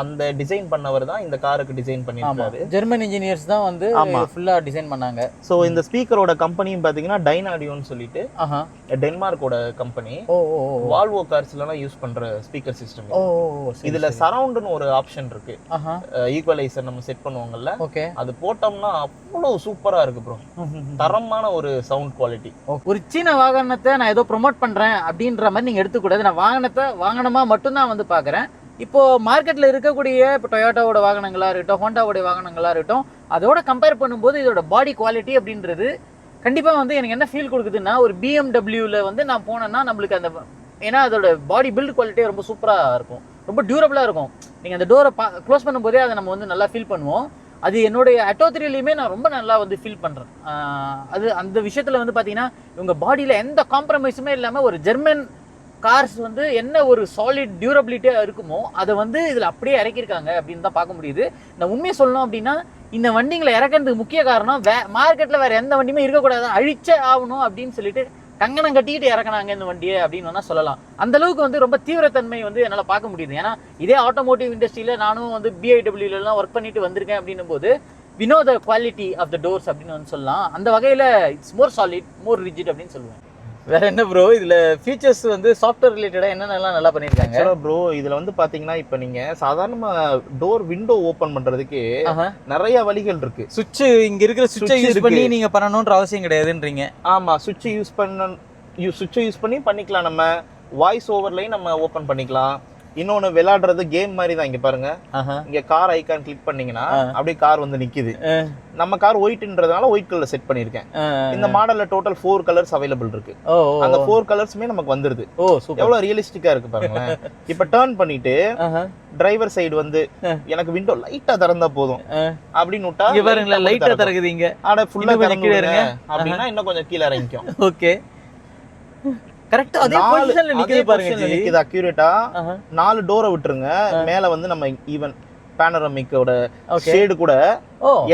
[SPEAKER 2] அந்த டிசைன் பண்ணவர் தான் இந்த காருக்கு டிசைன் பண்ணிருக்காரு.
[SPEAKER 1] ஜெர்மன் இன்ஜினியர்ஸ் தான் வந்து ஃபுல்லா டிசைன் பண்ணாங்க.
[SPEAKER 2] சோ இந்த ஸ்பீக்கரோட கம்பெனியும் பாத்தீங்கன்னா டைனாடியோன்னு சொல்லிட்டு டென்மார்க்கோட கம்பெனி. வால்வோ கார்ஸ்லாம் யூஸ் பண்ற ஸ்பீக்கர் சிஸ்டம். இதுல சரவுண்ட்னு ஒரு ஆப்ஷன் இருக்கு, ஈக்குவலைசர் நம்ம செட் பண்ணுவாங்கல்ல, அது போட்டோம்னா அவ்வளவு சூப்பரா இருக்கு ப்ரோ. தரமான ஒரு சவுண்ட் குவாலிட்டி.
[SPEAKER 1] ஒரு சின்ன வாகனத்தை நான் ஏதோ ப்ரொமோட் பண்றேன் அப்படின்ற மாதிரி நீங்க எடுத்துக்கூடாது. நான் வாகனமா மட்டும் தான் வந்து பாக்குறேன். இப்போ மார்க்கெட்ல இருக்கக்கூடிய இப்போ டொயோட்டாவோட வாகனங்களா இருக்கட்டும், ஹோண்டாவோட வாகனங்களா இருக்கட்டும், அதோட கம்பேர் பண்ணும்போது இதோட பாடி குவாலிட்டி அப்படின்றது கண்டிப்பா வந்து எனக்கு என்ன ஃபீல் கொடுக்குதுன்னா, ஒரு BMWல வந்து நான் போனேன்னா நம்மளுக்கு அந்த, ஏன்னா அதோட பாடி பில்ட் குவாலிட்டியே ரொம்ப சூப்பரா இருக்கும், ரொம்ப டியூரபிளா இருக்கும். நீங்க அந்த டோரை க்ளோஸ் பண்ணும்போதே அதை நம்ம வந்து நல்லா ஃபீல் பண்ணுவோம். அது என்னுடைய அட்டோ 3லயுமே நான் ரொம்ப நல்லா வந்து ஃபீல் பண்றேன். அது அந்த விஷயத்துல வந்து பாத்தீங்கன்னா இவங்க பாடியில எந்த காம்ப்ரமைஸுமே இல்லாம ஒரு ஜெர்மன் கார்ஸ் வந்து என்ன ஒரு சாலிட் டியூரபிலிட்டியா இருக்குமோ அதை வந்து இதுல அப்படியே இறக்கிருக்காங்க அப்படின்னு தான் பார்க்க முடியுது. நான் உண்மையை சொல்லணும் அப்படின்னா இந்த வண்டிங்களை இறக்கிறதுக்கு முக்கிய காரணம் மார்க்கெட்ல வேற எந்த வண்டியுமே இருக்கக்கூடாது, அழிச்சே ஆகணும் அப்படின்னு சொல்லிட்டு கங்கணம் கட்டிக்கிட்டு இறக்குனாங்க இந்த வண்டியை அப்படின்னு வேணா சொல்லலாம். அந்த அளவுக்கு வந்து ரொம்ப தீவிரத்தன்மை வந்து என்னால பார்க்க முடியுது. ஏன்னா இதே ஆட்டோமோட்டிவ் இண்டஸ்ட்ரியில நானும் வந்து BIW எல்லாம் ஒர்க் பண்ணிட்டு வந்திருக்கேன் அப்படின்னும் போது we know the quality of the doors அப்படின்னு வந்து சொல்லலாம். அந்த வகையில it's more solid, more rigid அப்படின்னு சொல்லுவேன். வேற என்ன ப்ரோ இதுல ஃபீச்சர்ஸ் வந்து சாஃப்ட்வேர் ரிலேட்டடா என்னென்னலாம் நல்லா பண்ணிருக்காங்க
[SPEAKER 2] ப்ரோ? இதுல வந்து பாத்தீங்கன்னா இப்ப நீங்க சாதாரணமா டோர் விண்டோ ஓபன் பண்றதுக்கு நிறைய வழிகள் இருக்கு.
[SPEAKER 1] சுவிட்ச் இங்க இருக்கிற சுவிட்சை யூஸ் பண்ணி நீங்க பண்ணணும்ன்ற அவசியம் கிடையாதுன்றீங்க.
[SPEAKER 2] ஆமா, சுவிட்ச் யூஸ் பண்ணி பண்ணிக்கலாம். நம்ம வாய்ஸ் ஓவர்லையும் நம்ம ஓபன் பண்ணிக்கலாம். இன்னொன்னு விளையாடுறது கேம் மாதிரி தான். இங்க பாருங்க, இங்க கார் ஐகான் கிளிக் பண்ணீங்கன்னா அப்படியே கார் வந்து நிக்குது. நம்ம கார் ஒயிட்ன்றதுனால ஒயிட் கலர் செட் பண்ணிருக்கேன். இந்த மாடல்ல டோட்டல் 4 கலர்ஸ் அவைலபிள் இருக்கு. அந்த 4 கலர்ஸ்மே நமக்கு வந்துருது. எவ்வளவு ரியலிஸ்டிக்கா இருக்கு பாருங்களேன். இப்ப டர்ன் பண்ணிட்டு டிரைவர் சைடு வந்து எனக்கு விண்டோ லைட்டா திறந்தா போதும் அப்படின்னு விட்டா
[SPEAKER 1] பாருங்களா லைட்டா திறக்குது. இங்க
[SPEAKER 2] ஆனா ஃபுல்லா திறக்குறீங்க அப்படின்னா இன்னும் கொஞ்சம் கீழ இறங்கிக்கும்.
[SPEAKER 1] ஓகே கரெக்ட்டா அதே பொசிஷன்ல நிக்குது பாருங்க.
[SPEAKER 2] நிக்குது அக்யூரேட்டா. 4 டோரை விட்டுருங்க. மேல வந்து நம்ம ஈவன் பேனரமிக்கோட ஷேடு கூட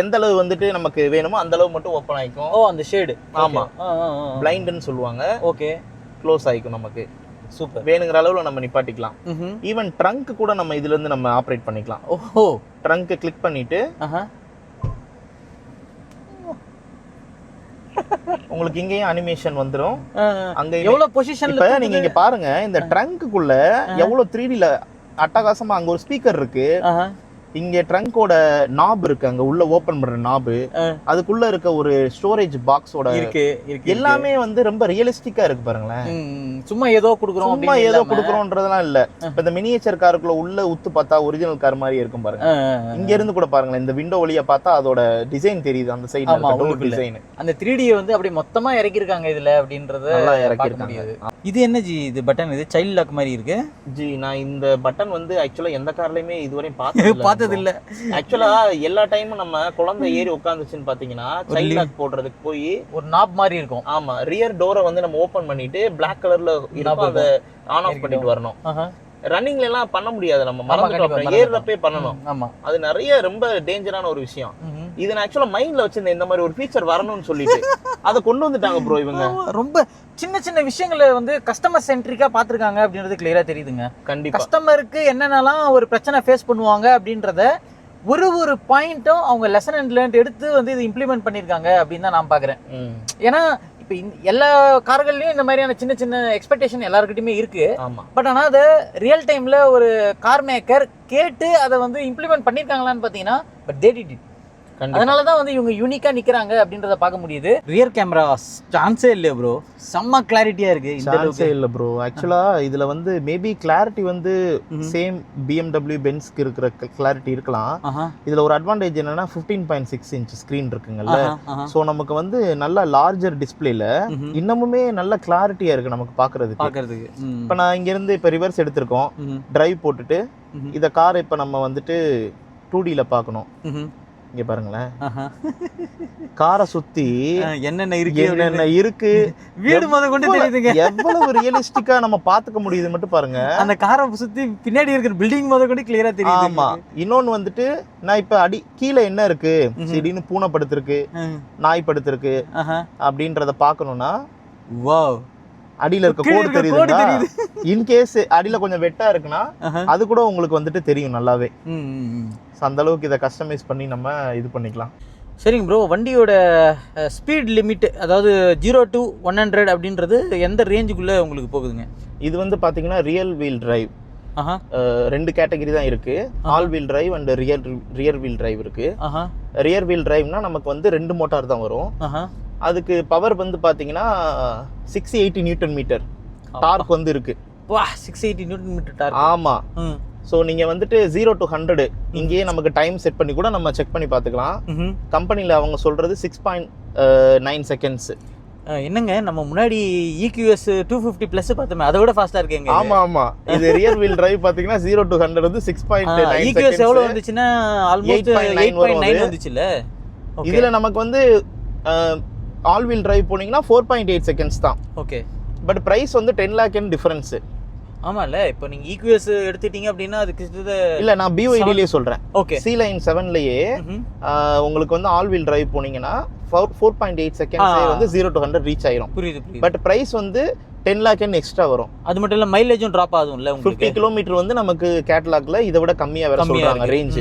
[SPEAKER 2] எந்த அளவு வந்துட்டு நமக்கு வேணுமோ அந்த அளவு மட்டும் ஓபன் ஆயிக்கும்.
[SPEAKER 1] அந்த ஷேடு.
[SPEAKER 2] ஆமா, பிளைண்ட்னு சொல்லுவாங்க.
[SPEAKER 1] ஓகே,
[SPEAKER 2] க்ளோஸ் ஆயிக்கும். நமக்கு
[SPEAKER 1] சூப்பர்.
[SPEAKER 2] வேணுங்கிற அளவுல நம்ம நிப்பாட்டிக்கலாம். ஈவன் ட்ரங்க் கூட நம்ம இதுல இருந்து நம்ம ஆபரேட் பண்ணிக்கலாம். ஓஹோ, ட்ரங்க் கிளிக் பண்ணிட்டு உங்களுக்கு இங்கேயும் அனிமேஷன் வந்துரும். அங்க
[SPEAKER 1] எவ்வளவு பொசிஷன்ல
[SPEAKER 2] இப்ப நீங்க இங்க பாருங்க, இந்த ட்ரங்க்குள்ள எவ்வளவு 3Dல அட்டகாசமா அங்க ஒரு ஸ்பீக்கர் இருக்கு. இங்க ட்ரங்கோட நாப் இருக்கு, அங்க உள்ள ஓபன் பண்ற நாப், அதுக்குள்ள இருக்க ஒரு ஸ்டோரேஜ் பாக்ஸோட
[SPEAKER 1] இருக்கு
[SPEAKER 2] எல்லாமே வந்து ரொம்ப ரியலிஸ்டிக்கா இருக்கு பாருங்களேன்.
[SPEAKER 1] சும்மா ஏதோ
[SPEAKER 2] குடுக்குறோம்ன்றதெல்லாம் இல்ல. இப்ப இந்த மினியேச்சர் காருக்குள்ள உள்ள உத்து பார்த்தா ஒரிஜினல் கார் மாதிரி இருக்கும் பாருங்க. இங்க இருந்து கூட பாருங்களேன், இந்த விண்டோ வழியா பார்த்தா அதோட டிசைன் தெரியுது. அந்த சைடுல டோர் டிசைன்,
[SPEAKER 1] அந்த 3D வந்து அப்படியே மொத்தமா இறக்கி இருக்காங்க இதுல அப்படின்றத
[SPEAKER 2] நல்லா இறக்கி இருக்காங்க.
[SPEAKER 1] இது என்ன ஜி இது பட்டன்? இது சைல்ட் லாக் மாதிரி இருக்கு
[SPEAKER 2] ஜி. நான் இந்த பட்டன் வந்து ஆக்சுவலா எந்த கார்லயுமே இதுவரையும் பார்த்தது
[SPEAKER 1] இல்ல.
[SPEAKER 2] ஆக்சுவலா எல்லா டைமும் நம்ம குழந்தை ஏறி உட்காந்துச்சுன்னு பாத்தீங்கன்னா சைல்ட் லாக் போடுறதுக்கு போய்
[SPEAKER 1] ஒரு நாப் மாதிரி இருக்கும்.
[SPEAKER 2] ஆமா, ரியர் டோரை வந்து நம்ம ஓபன் பண்ணிட்டு பிளாக் கலர்ல இருக்கும், அதை ஆன் ஆஃப் பண்ணிட்டு வரணும். ரன்னிங்ல எல்லாம் பண்ண முடியாது, நம்ம மறந்துட்டோம், ஏறப்பே பண்ணணும்.
[SPEAKER 1] ஆமா,
[SPEAKER 2] அது நிறைய ரொம்ப டேஞ்சரான ஒரு விஷயம். இது நான் ஆக்சுவலா மைண்ட்ல வச்சிருந்தேன், இந்த மாதிரி ஒரு ஃபீச்சர் வரணும்னு சொல்லிட்டு அதை கொண்டு வந்துட்டாங்க ப்ரோ. இவங்க ரொம்ப
[SPEAKER 1] சின்ன சின்ன விஷயங்களை வந்து கஸ்டமர் சென்ட்ரிக்கா பாத்துருக்காங்க அப்படின்றது கிளியரா தெரியுதுங்க.
[SPEAKER 2] கண்டிப்பா
[SPEAKER 1] கஸ்டமருக்கு என்னென்னலாம் ஒரு பிரச்சனை ஃபேஸ் பண்ணுவாங்க அப்படின்றத ஒரு பாயிண்ட்டும் அவங்க லெசன் அண்ட் லேர்ன் எடுத்து வந்து இது இம்ப்ளிமெண்ட் பண்ணிருக்காங்க அப்படின்னு தான் நான் பாக்குறேன். ஏன்னா இப்போ எல்லா கார்கள்லயும் இந்த மாதிரியான சின்ன சின்ன எக்ஸ்பெக்டேஷன் எல்லாருக்கிட்டையுமே இருக்கு. பட் ஆனால் அதை ரியல் டைம்ல ஒரு கார் மேக்கர் கேட்டு அதை வந்து இம்ப்ளிமெண்ட் பண்ணிருக்காங்களான்னு பாத்தீங்கன்னா பட் தே டிட் இட். அதனாலதான் வந்து இவங்க யூனிக்கா நிக்கிறாங்க அப்படின்றத பார்க்க முடியுது. ரியர் கேமரா சான்ஸே இல்ல ப்ரோ, செம்ம கிளாரிட்டியா இருக்கு. இந்த அளவுக்கு
[SPEAKER 2] இல்ல ப்ரோ. ஆக்சுவலா இதுல வந்து மேபி கிளாரிட்டி வந்து சேம் BMW பென்ஸ்க்கு இருக்கிற கிளாரிட்டி இருக்கலாம். இதுல ஒரு அட்வான்டேஜ் என்னன்னா 15.6 இன்ச் ஸ்கிரீன் இருக்குங்கல்ல. சோ நமக்கு வந்து நல்ல லார்ஜர் டிஸ்பிளேல இன்னமுமே நல்ல கிளாரிட்டியா இருக்கு நமக்கு பாக்குறதுக்கு. இப்ப நான் இங்க இருந்து இப்ப ரிவர்ஸ் எடுத்திருக்கோம், டிரைவ் போட்டுட்டு இத கார் இப்ப நம்ம வந்துட்டு 2Dல பார்க்கணும். இங்க பாருங்களேன், காரை சுத்தி
[SPEAKER 1] என்னென்ன
[SPEAKER 2] இருக்கு
[SPEAKER 1] வீடு முத கொண்டு தெரியுதுங்க.
[SPEAKER 2] எவ்வளவு ரியலிஸ்டிக்கா நம்ம பாத்துக்க முடியுது மட்டும் பாருங்க.
[SPEAKER 1] அந்த காரை சுத்தி பின்னாடி இருக்கிற பில்டிங் முத கொண்டு கிளியரா தெரியுது.
[SPEAKER 2] ஆமா, இன்னொன்னு வந்துட்டு நான் இப்ப கீழே என்ன இருக்கு, திடீர்னு பூனை படுத்திருக்கு, நாய் படுத்திருக்கு அப்படின்றத பாக்கணும்னா
[SPEAKER 1] வாவ்
[SPEAKER 2] அடியில இருக்க கோடு தெரியுது. இன்கேஸ் அடியில கொஞ்சம் வெட்டா இருக்குன்னா அது கூட உங்களுக்கு வந்துட்டு தெரியும் நல்லாவே. அந்த அளவுக்கு இதை கஸ்டமைஸ் பண்ணி நம்ம இது பண்ணிக்கலாம்.
[SPEAKER 1] சரிங்க ப்ரோ, வண்டியோட ஸ்பீட் லிமிட் அதாவது 0 to 100 அப்படின்றது எந்த ரேஞ்சுக்குள்ள உங்களுக்கு போகுதுங்க?
[SPEAKER 2] இது வந்து பாத்தீங்கன்னா ரியல் வீல் டிரைவ், 2 கேட்டகரி தான் இருக்கு. All wheel drive and rear wheel drive இருக்கு. ரியர் வீல் டிரைவ்னா நமக்கு வந்து 2 மோட்டார் தான் வரும். அதுக்கு பவர் வந்து பாத்தீங்கன்னா 680 நியூட்டன் மீட்டர் டார்க் வந்து இருக்கு.
[SPEAKER 1] 680 நியூட்டன் மீட்டர் டார்க்.
[SPEAKER 2] ஆமா. ஸோ நீங்கள் வந்துட்டு 0 to 100 இங்கேயே நமக்கு டைம் செட் பண்ணி கூட நம்ம செக் பண்ணி பார்த்துக்கலாம். கம்பெனியில் அவங்க சொல்றது 6.9 செகண்ட்ஸ்.
[SPEAKER 1] என்னங்க நம்ம முன்னாடி EQS 250 பிளஸ் பார்த்தோமே, அதை விட ஃபாஸ்டா இருக்கேங்க.
[SPEAKER 2] ஆமா ஆமா, இது ரியர் வீல் டிரைவ் பாத்தீங்கன்னா 0 to 100 வந்து 6.9
[SPEAKER 1] EQS எவ்வளவு வந்துச்சுன்னா ஆல்மோஸ்ட் 8.9 வந்துச்சுல.
[SPEAKER 2] இதுல நமக்கு வந்து ஆல் வீல் டிரைவ் போனீங்கன்னா 4.8 செகண்ட்ஸ் தான்.
[SPEAKER 1] ஓகே,
[SPEAKER 2] பட் பிரைஸ் வந்து 10 lakh டிஃபரன்ஸ்.
[SPEAKER 1] ஆமால, இப்போ நீங்க EQS எடுத்துட்டீங்க அப்படின்னா அதுக்கு
[SPEAKER 2] இல்ல, நான் BYD-லயே சொல்றேன்.
[SPEAKER 1] ஓகே,
[SPEAKER 2] C-Line 7லயே உங்களுக்கு வந்து ஆல் வீல் டிரைவ் போனீங்கன்னா 4.8 செகண்ட்ஸ் வந்து 0 to 100 ரீச் ஆயிரும்.
[SPEAKER 1] புரியுது.
[SPEAKER 2] பட் பிரைஸ் வந்து 10 lakh எக்ஸ்ட்ரா வரும்.
[SPEAKER 1] அது மட்டும் இல்ல மைலேஜும் டிராப் ஆகும்ல உங்களுக்கு. 50
[SPEAKER 2] கிலோமீட்டர் வந்து நமக்கு கேட்டலாக்ல இதை விட கம்மியா வேற சொல்றாங்க ரேஞ்ச்.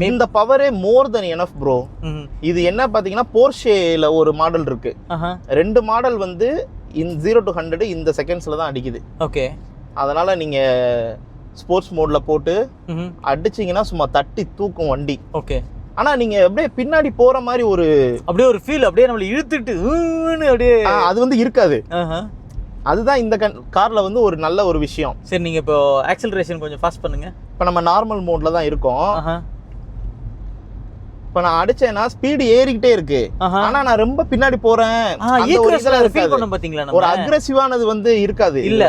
[SPEAKER 2] இந்த பவரே மோர் தென் எனஃப் ப்ரோ. இது என்ன பாத்தீங்கன்னா போர்ஷேல ஒரு மாடல் இருக்கு, 2 மாடல் வந்து 0 to 100 இந்த செகண்ட்ஸ்ல தான் அடிக்குது.
[SPEAKER 1] ஓகே,
[SPEAKER 2] அதனால நீங்க ஸ்போர்ட்ஸ் மோட்ல போட்டு அடிச்சீங்கன்னா சும்மா தட்டி தூக்கும் வண்டி.
[SPEAKER 1] ஓகே,
[SPEAKER 2] ஆனா நீங்க அப்படியே பின்னாடி போற மாதிரி ஒரு
[SPEAKER 1] ஃபீல், அப்படியே நம்மள இழுத்துட்டு அப்படியே
[SPEAKER 2] அது வந்து இருக்காது. அதுதான் இந்த காரில் வந்து ஒரு நல்ல ஒரு விஷயம்.
[SPEAKER 1] சரி, நீங்கள் இப்போ ஆக்சலரேஷன் கொஞ்சம் ஃபாஸ்ட் பண்ணுங்க.
[SPEAKER 2] இப்போ நம்ம நார்மல் மோடில் தான் இருக்கோம். இப்போ நான் அடிச்சேன்னா ஸ்பீடு ஏறிக்கிட்டே இருக்கு. ஆனா நான் ரொம்ப பின்னாடி போறேன், ஒரு அக்ரெசிவானது வந்து இருக்காது.
[SPEAKER 1] இல்ல,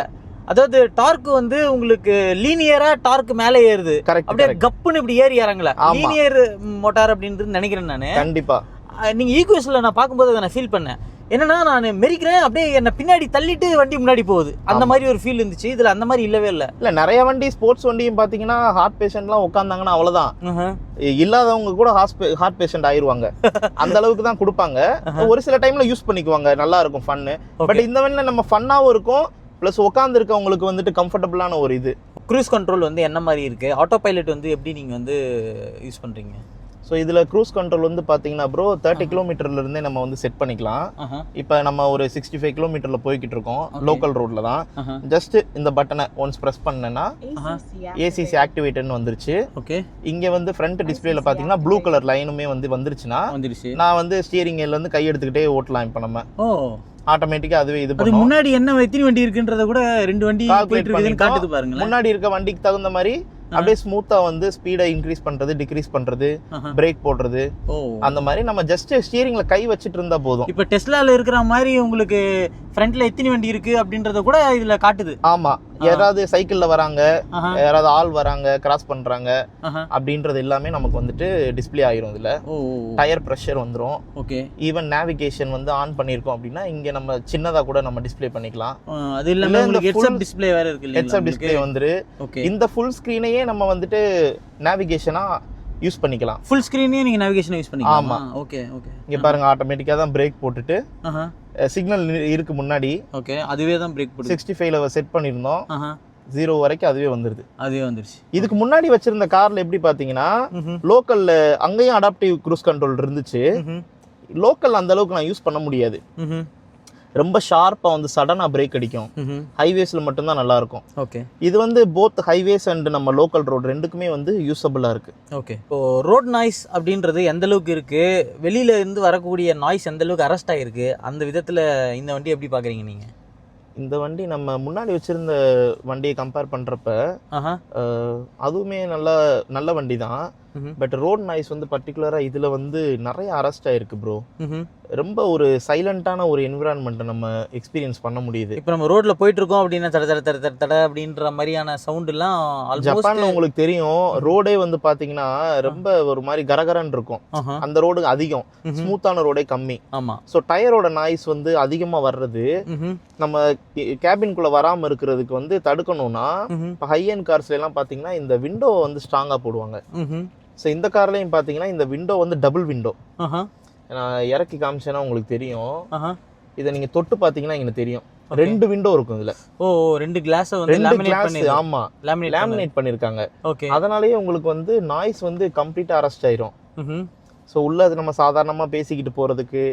[SPEAKER 1] அதாவது டார்க் வந்து உங்களுக்கு லீனியரா டார்க் மேலே ஏறுது, அப்படியே கப்புன்னு இப்படி ஏறி இறங்கல. லீனியர் மோட்டார் அப்படின்றது நினைக்கிறேன் நானு.
[SPEAKER 2] கண்டிப்பா
[SPEAKER 1] நீங்க ஈக்குவேஷன்ல நான் பார்க்கும்போது அதை நான் ஃபீல் பண்ணேன். என்னன்னா நான் மெரிக்கிறேன், அப்படியே என்ன பின்னாடி தள்ளிட்டு வண்டி முன்னாடி போகுது, அந்த மாதிரி ஒரு ஃபீல் இருந்துச்சு. இதுல அந்த மாதிரி இல்லவே இல்லை.
[SPEAKER 2] இல்ல நிறைய வண்டி ஸ்போர்ட்ஸ் வண்டியும் பாத்தீங்கன்னா ஹார்ட் பேஷண்ட்லாம் உட்காந்தாங்கன்னா அவ்வளவுதான், இல்லாதவங்க கூட ஹார்ட் பேஷண்ட் ஆயிருவாங்க. அந்த அளவுக்கு தான் கொடுப்பாங்க. ஒரு சில டைம்ல யூஸ் பண்ணிக்குவாங்க, நல்லா இருக்கும் ஃபன்னு. பட் இந்த வண்டியில நம்ம ஃபன்னாவும் இருக்கும், பிளஸ் உட்கார்ந்து இருக்கவங்களுக்கு வந்துட்டு கம்ஃபர்டபுளான ஒரு இது.
[SPEAKER 1] க்ரூஸ் கண்ட்ரோல் வந்து என்ன மாதிரி இருக்கு, ஆட்டோ பைலட் வந்து எப்படி நீங்க வந்து யூஸ் பண்றீங்க?
[SPEAKER 2] ஸோ இதில் க்ரூஸ் கண்ட்ரோல் வந்து பார்த்தீங்கன்னா ப்ரோ 30 கிலோமீட்டர்லேருந்தே நம்ம வந்து செட் பண்ணிக்கலாம். இப்போ நம்ம ஒரு 65 கிலோமீட்டரில் போய்கிட்டு இருக்கோம், லோக்கல் ரோட்டில் தான். ஜஸ்ட் இந்த பட்டனை ஒன்ஸ் ப்ரெஸ் பண்ணேன்னா ஏசிசி ஆக்டிவேட்டட்னு வந்துருச்சு.
[SPEAKER 1] ஓகே,
[SPEAKER 2] இங்கே வந்து ஃப்ரண்ட் டிஸ்பிளேல பார்த்தீங்கன்னா ப்ளூ கலர் லைனுமே வந்துருச்சுன்னா நான் வந்து ஸ்டியரிங் இருந்து கை எடுத்துக்கிட்டே ஓட்டலாம். இப்போ நம்ம ஆட்டோமேட்டிக்கா அதுவே இது பண்ணும்.
[SPEAKER 1] முன்னாடி என்ன எத்தனை வண்டி இருக்குன்றத கூட 2 வண்டி காட்டுது பாருங்க.
[SPEAKER 2] முன்னாடி இருக்க வண்டிக்கு தகுந்த மாதிரி அப்படியே ஸ்மூத்தா வந்து ஸ்பீடை இன்க்ரீஸ் பண்றது, டிக்ரீஸ் பண்றது, பிரேக் போடுறது, அந்த மாதிரி நம்ம ஜஸ்ட் ஸ்டியரிங்ல கை வச்சிட்டு இருந்தா போதும்.
[SPEAKER 1] இப்ப டெஸ்லால இருக்கிற மாதிரி உங்களுக்கு ஃப்ரண்ட்ல எத்தனை வண்டி இருக்கு அப்படின்றத கூட இதுல காட்டுது.
[SPEAKER 2] ஆமா, யாராவது சைக்கிள்ல வராங்க, யாராவது ஆள் வராங்க, கிராஸ் பண்றாங்க அப்படின்றது எல்லாமே நமக்கு வந்துட்டு டிஸ்ப்ளே ஆயிரும். இதுல டயர் பிரஷர் வந்துரும்.
[SPEAKER 1] ஓகே,
[SPEAKER 2] ஈவன் நேவிகேஷன் வந்து ஆன் பண்ணிருக்கோம் அப்படின்னா இங்க நம்ம சின்னதா கூட நம்ம டிஸ்ப்ளே பண்ணிக்கலாம்.
[SPEAKER 1] அது இல்லாம உங்களுக்கு ஹெட்ஸ்அப் டிஸ்ப்ளே வேற இருக்கு இல்லையா?
[SPEAKER 2] ஹெட்ஸ்அப் டிஸ்ப்ளே வந்துரு. இந்த ஃபுல் ஸ்கிரீனையே நம்ம வந்துட்டு நேவிகேஷனா யூஸ் பண்ணிக்கலாம்.
[SPEAKER 1] ஃபுல் ஸ்கிரீனே நீங்க நேவிகேஷன் யூஸ் பண்ணிக்கலாம். ஆமா, ஓகே ஓகே.
[SPEAKER 2] இங்க பாருங்க, ஆட்டோமேட்டிக்கா தான் பிரேக் போட்டுட்டு சிக்னல் இருக்கு முன்னாடி.
[SPEAKER 1] ஓகே, அதுவே தான் பிரேக் போடுது.
[SPEAKER 2] 65ல செட் பண்ணிருந்தோம், 0 வரைக்கும் அதுவே வந்துருச்சு. இதுக்கு முன்னாடி வச்சிருந்த கார்ல எப்படி பாத்தீங்கன்னா லோக்கல்ல அங்கேயும் அடாப்டிவ் க்ரூஸ் கண்ட்ரோல் இருந்துச்சு. லோக்கல் அந்த அளவுக்கு நான் யூஸ் பண்ண முடியாது, ரொம்ப ஷார்ப்பா வந்து சடனா பிரேக் அடிக்கும். ஹைவேஸ்ல மட்டும் தான் நல்லா இருக்கும்.
[SPEAKER 1] ஓகே,
[SPEAKER 2] இது வந்து போத் ஹைவேஸ் அண்ட் நம்ம லோக்கல் ரோட் ரெண்டுக்குமே வந்து யூஸபிளா இருக்கு.
[SPEAKER 1] ஓகே, இப்போ ரோட் நாய்ஸ் அப்படின்றது எந்த அளவுக்கு இருக்கு, வெளியில இருந்து வரக்கூடிய நாய்ஸ் எந்த அளவுக்கு அரெஸ்ட் ஆயிருக்கு, அந்த விதத்துல இந்த வண்டி எப்படி பாக்குறீங்க நீங்க?
[SPEAKER 2] இந்த வண்டி நம்ம முன்னாடி வச்சிருந்த வண்டியை கம்பேர் பண்றப்ப அதுவுமே நல்ல வண்டி தான். பட் ரோட் நாய்ஸ் வந்து பர்டிகுலரா இதுல வந்து நிறைய அரெஸ்ட் ஆயிருக்கு ப்ரோ. ரொம்ப ஒரு சைலண்டான ஒரு என்விரான்மெண்ட் நம்ம எக்ஸ்பீரியன்ஸ் பண்ண முடியுது.
[SPEAKER 1] இப்போ நம்ம ரோட்ல போயிட்டு இருக்கோம் அப்படின்னா தட தட தட தட அப்படின்ற மாதிரியான சவுண்ட் எல்லாம்
[SPEAKER 2] ஜப்பான்ல உங்களுக்கு தெரியும். ரோடே வந்து பாத்தீங்கன்னா ரொம்ப ஒரு மாதிரி கரகரன் இருக்கும். அந்த ரோடு அதிகம், ஸ்மூத்தான ரோடே கம்மி.
[SPEAKER 1] ஆமா,
[SPEAKER 2] ஸோ டயரோட நாய்ஸ் வந்து அதிகமா வர்றது நம்ம கேபின்குள்ள வராம இருக்கிறதுக்கு வந்து தடுக்கணும்னா இப்போ ஹை அண்ட் கார்ஸ்ல எல்லாம் பாத்தீங்கன்னா இந்த விண்டோ வந்து ஸ்ட்ராங்கா போடுவாங்க. ஸோ இந்த கார்லையும் பாத்தீங்கன்னா இந்த விண்டோ வந்து டபுள் விண்டோ. நான் இறக்கி காமிச்சேன்னா உங்களுக்கு தெரியும். இதை நீங்க தொட்டு பாத்தீங்கன்னா எனக்கு தெரியும், 2 விண்டோ இருக்கும் இதுல.
[SPEAKER 1] ஓ, 2 கிளாஸ் வந்து லேமினேட் பண்ணி.
[SPEAKER 2] ஆமா, லேமினேட் பண்ணிருக்காங்க.
[SPEAKER 1] ஓகே,
[SPEAKER 2] அதனாலேயே உங்களுக்கு வந்து நாய்ஸ் வந்து கம்ப்ளீட்டா அரெஸ்ட் ஆயிரும். ஸோ உள்ள அது நம்ம சாதாரணமா பேசிக்கிட்டு போறதுக்கு,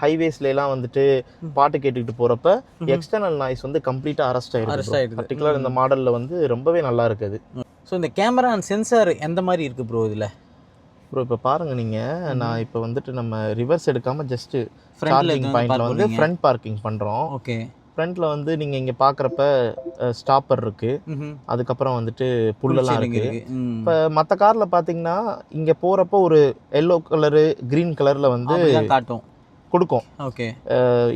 [SPEAKER 2] ஹைவேஸ்ல எல்லாம் வந்துட்டு பாட்டு கேட்டுக்கிட்டு போறப்ப எக்ஸ்டர்னல் நாய்ஸ் வந்து கம்ப்ளீட்டா அரெஸ்ட் ஆயிருக்கு. பர்டிகுலர் இந்த மாடல்ல வந்து ரொம்பவே நல்லா இருக்குது.
[SPEAKER 1] ஸோ இந்த கேமரா அண்ட் சென்சார் எந்த மாதிரி இருக்கு ப்ரோ இதுல?
[SPEAKER 2] ப்ரோ இப்போ பாருங்க, நீங்க நான் இப்போ வந்துட்டு நம்ம ரிவர்ஸ் எடுக்காம ஜஸ்ட் சார்ஜிங் பாயிண்ட்ல வந்து ஃப்ரண்ட் பார்க்கிங் பண்றோம்.
[SPEAKER 1] ஓகே,
[SPEAKER 2] ஃப்ரண்ட்ல வந்து நீங்க இங்க பாக்குறப்ப ஸ்டாப்பர் இருக்கு, அதுக்கப்புறம் வந்துட்டு புல்லெல்லாம் இருக்கு. இப்போ மற்ற கார்ல பாத்தீங்கன்னா இங்க போறப்ப ஒரு எல்லோ கலரு கிரீன் கலர்ல வந்து
[SPEAKER 1] காட்டும்
[SPEAKER 2] கொடுக்கும்.
[SPEAKER 1] ஓகே,